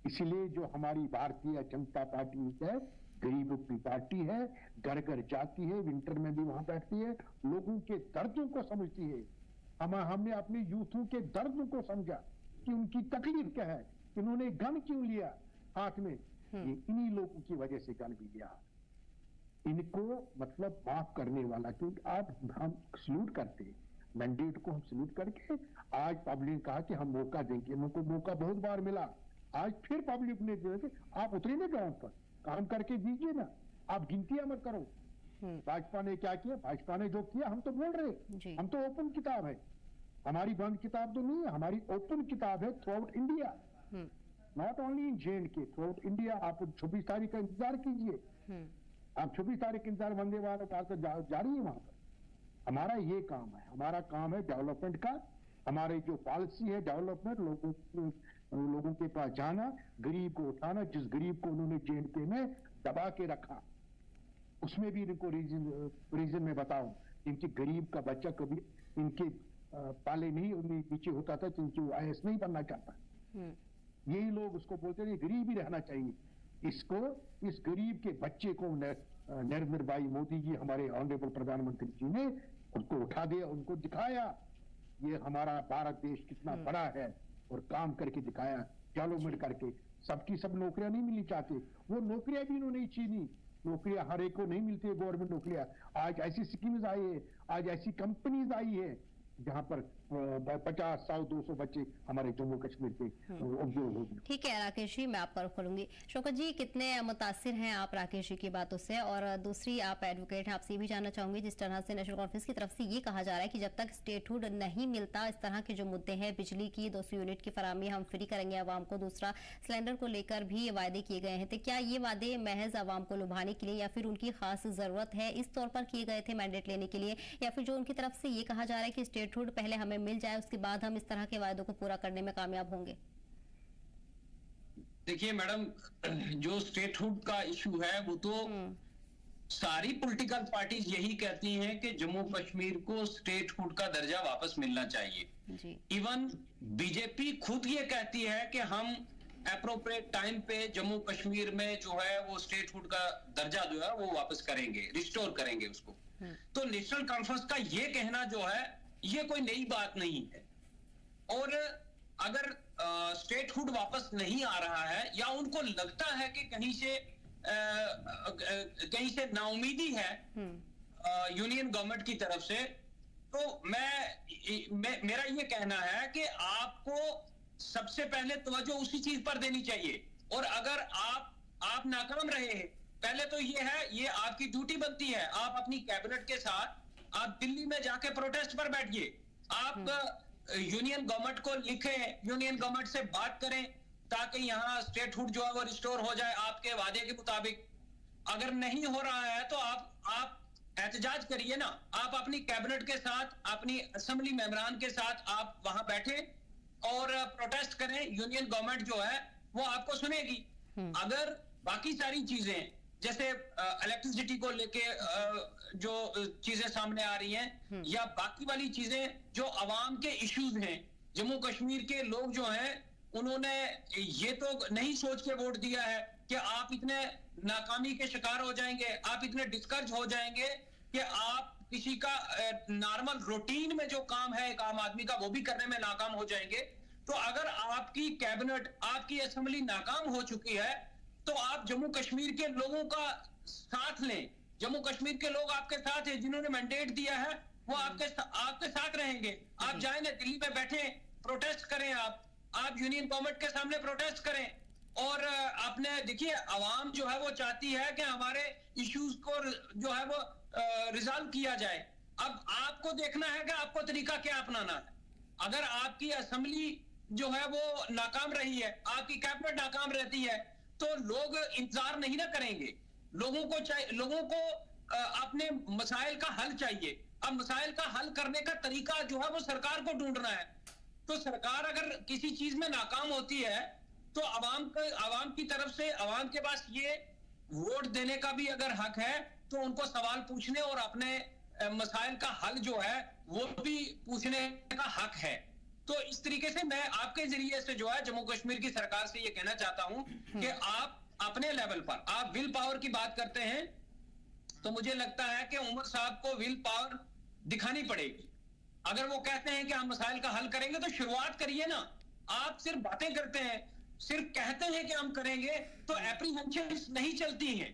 इसलिए जो हमारी भारतीय जनता पार्टी है, गरीबों की पार्टी है, घर घर जाती है, विंटर में भी वहां बैठती है, लोगों के दर्दों को समझती है। हमने अपने यूथों के दर्द को समझा कि उनकी तकलीफ क्या है, इन्होंने गन क्यों लिया हाथ में, इन्हीं लोगों की वजह से गन भी लिया। इनको मतलब माफ करने वाला, क्योंकि हम सल्यूट करते हैं मैंडेट को, हम सल्यूट करके आज पब्लिक ने कहा कि हम मौका देंगे, उनको मौका बहुत बार मिला, आज फिर पब्लिक ने दिया। आप उतरे ना ग्राउंड पर, काम करके दीजिए ना, आप गिनतियां मत करो। भाजपा ने क्या किया, भाजपा ने जो किया हम तो बोल रहे, हम तो ओपन किताब है, हमारी बंद किताब तो नहीं है, हमारी ओपन किताब है through out India, not only in JNK, through out India. आप 26 तारीख का इंतजार कीजिए, आप 26 तारीख इंतजार वंदे भारत जारी है वहां पर। हमारा ये काम है, हमारा काम है डेवलपमेंट का, हमारी जो पॉलिसी है डेवलपमेंट, लोगों के पास जाना, गरीब को उठाना। जिस गरीब को उन्होंने JNK में दबा के रखा, उसमें भी इनको रीजन में बताऊं, इनके गरीब का बच्चा कभी इनके पाले नहीं नीचे होता था, क्योंकि वो IAS नहीं बनना चाहता। यही लोग उसको बोलते थे गरीब ही रहना चाहिए। इस गरीब के बच्चे को नरेंद्र भाई मोदी जी, हमारे ऑनरेबल प्रधानमंत्री जी ने उनको उठा दिया, उनको दिखाया ये हमारा भारत देश कितना बड़ा है, और काम करके दिखाया, डेवलपमेंट करके। सबकी सब नौकरियां नहीं मिलनी चाहते, वो नौकरियां भी इन्होंने छीनी। नौकरियां हर एक को नहीं मिलती है, गवर्नमेंट नौकरियां। आज ऐसी स्कीम्स आई है, आज ऐसी कंपनीज आई है जहां पर 50, 100, 200 बच्चे हमारे जम्मू कश्मीर के उपयोग होंगे। ठीक है राकेश जी, मैं आपका रुख करूंगी। शौकत जी, कितने मुतासिर हैं आप राकेश जी की बातों से? और दूसरी, आप एडवोकेट हैं, आपसे भी जानना चाहूंगी, जिस तरह से नेशनल कॉन्फ्रेंस की तरफ से ये कहा जा रहा है कि जब तक स्टेटहुड नहीं मिलता, इस तरह के जो मुद्दे हैं, बिजली की 200 यूनिट की फराहमी हम फ्री करेंगे आवाम को, दूसरा सिलेंडर को लेकर भी वादे किए गए हैं, तो क्या ये वादे महज आवाम को लुभाने के लिए, या फिर उनकी खास जरूरत है इस तौर पर किए गए थे मैंडेट लेने के लिए, या फिर जो उनकी तरफ से ये कहा जा रहा है कि स्टेटहुड पहले हमें मिल जाए, उसके बाद हम इस तरह के वायदों को पूरा करने में कामयाब होंगे? देखिए मैडम, जो स्टेटहुड का इशू है वो तो सारी पॉलिटिकल पार्टीज यही कहती हैं कि जम्मू कश्मीर को स्टेटहुड का दर्जा वापस मिलना चाहिए। इवन बीजेपी खुद ये कहती है कि हम एप्रोप्रिएट टाइम पे जम्मू कश्मीर में जो है वो स्टेटहुड का दर्जा जो है वो वापस करेंगे, रिस्टोर करेंगे उसको। तो नेशनल कॉन्फ्रेंस का ये कहना जो है ये कोई नई बात नहीं है। और अगर स्टेटहुड वापस नहीं आ रहा है या उनको लगता है कि कहीं से नाउमीदी है यूनियन गवर्नमेंट की तरफ से, तो मेरा ये कहना है कि आपको सबसे पहले तवज्जो उसी चीज पर देनी चाहिए। और अगर आप नाकाम रहे हैं, पहले तो ये है, ये आपकी ड्यूटी बनती है, आप अपनी कैबिनेट के साथ आप दिल्ली में जाके प्रोटेस्ट पर बैठिए, आप यूनियन गवर्नमेंट को लिखें, यूनियन गवर्नमेंट से बात करें ताकि यहाँ स्टेटहुड जो है वो रिस्टोर हो जाए आपके वादे के मुताबिक। अगर नहीं हो रहा है तो आप एहतजाज करिए ना, आप अपनी कैबिनेट के साथ, अपनी असेंबली मेंबरान के साथ आप वहां बैठे और प्रोटेस्ट करें। यूनियन गवर्नमेंट जो है वो आपको सुनेगी। अगर बाकी सारी चीजें जैसे इलेक्ट्रिसिटी को लेके जो चीजें सामने आ रही हैं या बाकी वाली चीजें जो अवाम के इश्यूज हैं, जम्मू कश्मीर के लोग जो हैं उन्होंने ये तो नहीं सोच के वोट दिया है कि आप इतने नाकामी के शिकार हो जाएंगे, आप इतने डिस्करेज हो जाएंगे कि आप किसी का नॉर्मल रूटीन में जो काम है एक आम आदमी का वो भी करने में नाकाम हो जाएंगे। तो अगर आपकी कैबिनेट, आपकी असेंबली नाकाम हो चुकी है तो आप जम्मू कश्मीर के लोगों का साथ लें। जम्मू कश्मीर के लोग आपके साथ हैं, जिन्होंने मैंडेट दिया है वो आपके साथ रहेंगे। आप जाए ना, दिल्ली में बैठे प्रोटेस्ट करें, आप यूनियन गवर्नमेंट के सामने प्रोटेस्ट करें और आपने देखिए अवाम जो है वो चाहती है कि हमारे इश्यूज को जो है वो रिजॉल्व किया जाए। अब आपको देखना है कि आपको तरीका क्या अपनाना है। अगर आपकी असेंबली जो है वो नाकाम रही है, आपकी कैबिनेट नाकाम रहती है, तो लोग इंतजार नहीं ना करेंगे। लोगों को अपने मसाइल का हल चाहिए। अब मसाइल का हल करने का तरीका जो है वो सरकार को ढूंढना है। तो सरकार अगर किसी चीज में नाकाम होती है तो अवाम की तरफ से, अवाम के पास ये वोट देने का भी अगर हक है तो उनको सवाल पूछने और अपने मसाइल का हल जो है वो भी पूछने का हक है। तो इस तरीके से मैं आपके जरिए से जो है जम्मू कश्मीर की सरकार से ये कहना चाहता हूं कि आप अपने लेवल पर, आप विल पावर की बात करते हैं तो मुझे लगता है कि उमर साहब को विल पावर दिखानी पड़ेगी। अगर वो कहते हैं कि हम मसाइल का हल करेंगे तो शुरुआत करिए ना। आप सिर्फ बातें करते हैं, सिर्फ कहते हैं कि हम करेंगे, तो एप्रीहेंशंस नहीं चलती हैं।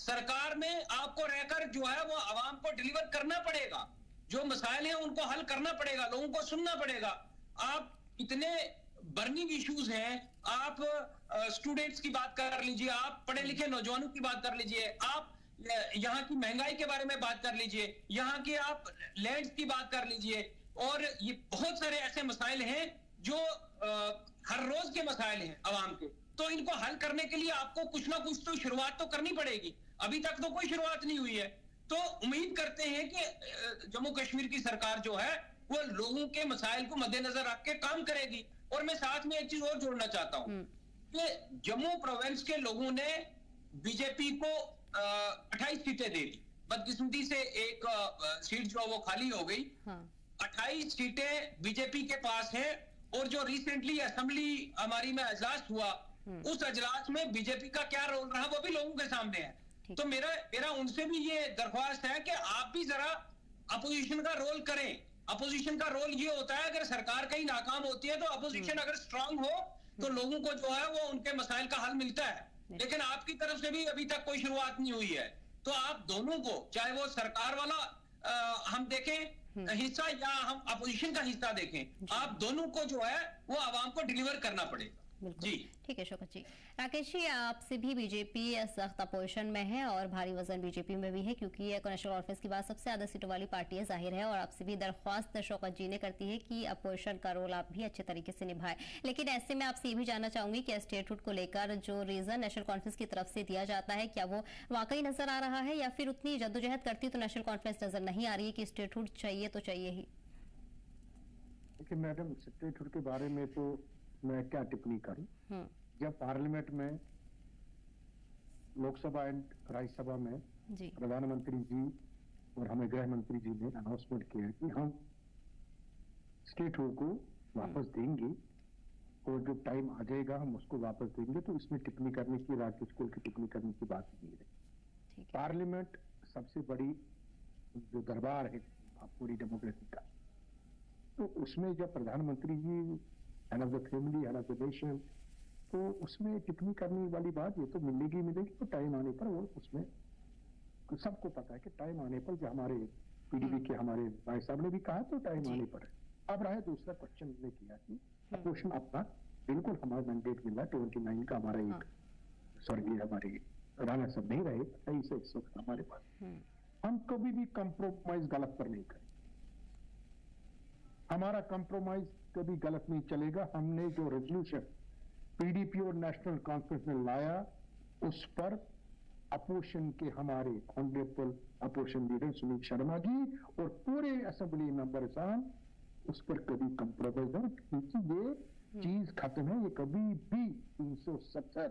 सरकार में आपको रहकर जो है वो आवाम को डिलीवर करना पड़ेगा, जो मसाइल हैं उनको हल करना पड़ेगा, लोगों को सुनना पड़ेगा। आप इतने बर्निंग इश्यूज हैं, आप स्टूडेंट्स की बात कर लीजिए, आप पढ़े लिखे नौजवानों की बात कर लीजिए, आप यहाँ की महंगाई के बारे में बात कर लीजिए, यहाँ की आप लैंड की बात कर लीजिए, और ये बहुत सारे ऐसे मसाइल हैं जो हर रोज के मसाइल हैं आवाम के। तो इनको हल करने के लिए आपको कुछ ना कुछ तो शुरुआत तो करनी पड़ेगी। अभी तक तो कोई शुरुआत नहीं हुई है। तो उम्मीद करते हैं कि जम्मू कश्मीर की सरकार जो है वो लोगों के मसाइल को मद्देनजर रख के काम करेगी। और मैं साथ में एक चीज और जोड़ना चाहता हूं कि जम्मू प्रोविंस के लोगों ने बीजेपी को 28 सीटें दे दी। बदकिस्मती से एक सीट जो वो खाली हो गई। 28 सीटें बीजेपी के पास है। और जो रिसेंटली असेंबली हमारी में अजलास हुआ, उस अजलास में बीजेपी का क्या रोल रहा वो भी लोगों के सामने है। तो मेरा उनसे भी ये दरख्वास्त है कि आप भी जरा अपोजिशन का रोल करें। अपोजिशन का रोल ये होता है, अगर सरकार कहीं नाकाम होती है तो अपोजिशन अगर स्ट्रांग हो तो लोगों को जो है वो उनके मसाइल का हल मिलता है। लेकिन आपकी तरफ से भी अभी तक कोई शुरुआत नहीं हुई है। तो आप दोनों को, चाहे वो सरकार वाला हम देखें हिस्सा या हम अपोजिशन का हिस्सा देखें, आप दोनों को जो है वो आवाम को डिलीवर करना पड़ेगा। जी ठीक है शौकत जी। राकेश जी, आपसे भी बीजेपी सख्त अपोजिशन में है और भारी वजन बीजेपी में भी है, क्योंकि ये नेशनल कॉन्फ्रेंस के बाद सबसे ज्यादा सीटों वाली पार्टी है, जाहिर है। और आपसे भी दरख्वास्त शौकत जी ने करती है कि अपोजिशन का रोल आप भी अच्छे तरीके से निभाएं। लेकिन ऐसे में आपसे ये भी जानना चाहूंगी कि स्टेटहुड को लेकर जो रीजन नेशनल कॉन्फ्रेंस की तरफ से दिया जाता है, क्या वो वाकई नजर आ रहा है या फिर उतनी जद्दोजहद करती तो नेशनल कॉन्फ्रेंस नजर नहीं आ रही है कि स्टेटहुड चाहिए तो चाहिए ही? देखिए मैडम, स्टेटहुड के बारे में तो मैं क्या टिप्पणी करूं। जब पार्लियामेंट में, लोकसभा एंड राज्यसभा में जी। प्रधानमंत्री जी और हमें गृह मंत्री जी ने अनाउंसमेंट किया कि हम स्टेट हो को वापस देंगे और जो टाइम आ जाएगा हम उसको वापस देंगे, तो इसमें टिप्पणी करने की, राज्य स्कूल की टिप्पणी करने की बात नहीं है। पार्लियामेंट सबसे बड़ी जो दरबार है पूरी डेमोक्रेसी का, तो उसमें जब प्रधानमंत्री ji head of the family, head of the nation, तो उसमें टिप्पणी करने वाली बात ये तो मिलेगी, तो टाइम आने पर वो उसमें सबको पता है कि टाइम आने पर, जो हमारे पीडीपी के हमारे भाई साहब ने भी कहा, तो टाइम आने पर है। अब रहा दूसरा क्वेश्चन ने किया कि क्वेश्चन अपना बिल्कुल हमारा मैंडेट मिला 29 का, हमारा एक स्वर्गीय हमारे राणा साहब नहीं रहे सही से इस वक्त हमारे पास, हम कभी भी कंप्रोमाइज गलत पर नहीं करें, हमारा कंप्रोमाइज कभी गलत नहीं चलेगा। हमने जो रेजोल्यूशन पीडीपी और नेशनल कॉन्फ्रेंस में लाया उस पर अपोजिशन के हमारे honourable opposition leader Sunil Sharma ji और पूरे असेंबली मेंबर्स उस पर कभी कंप्रोमाइज नहीं, क्योंकि ये चीज खत्म है, ये कभी भी 370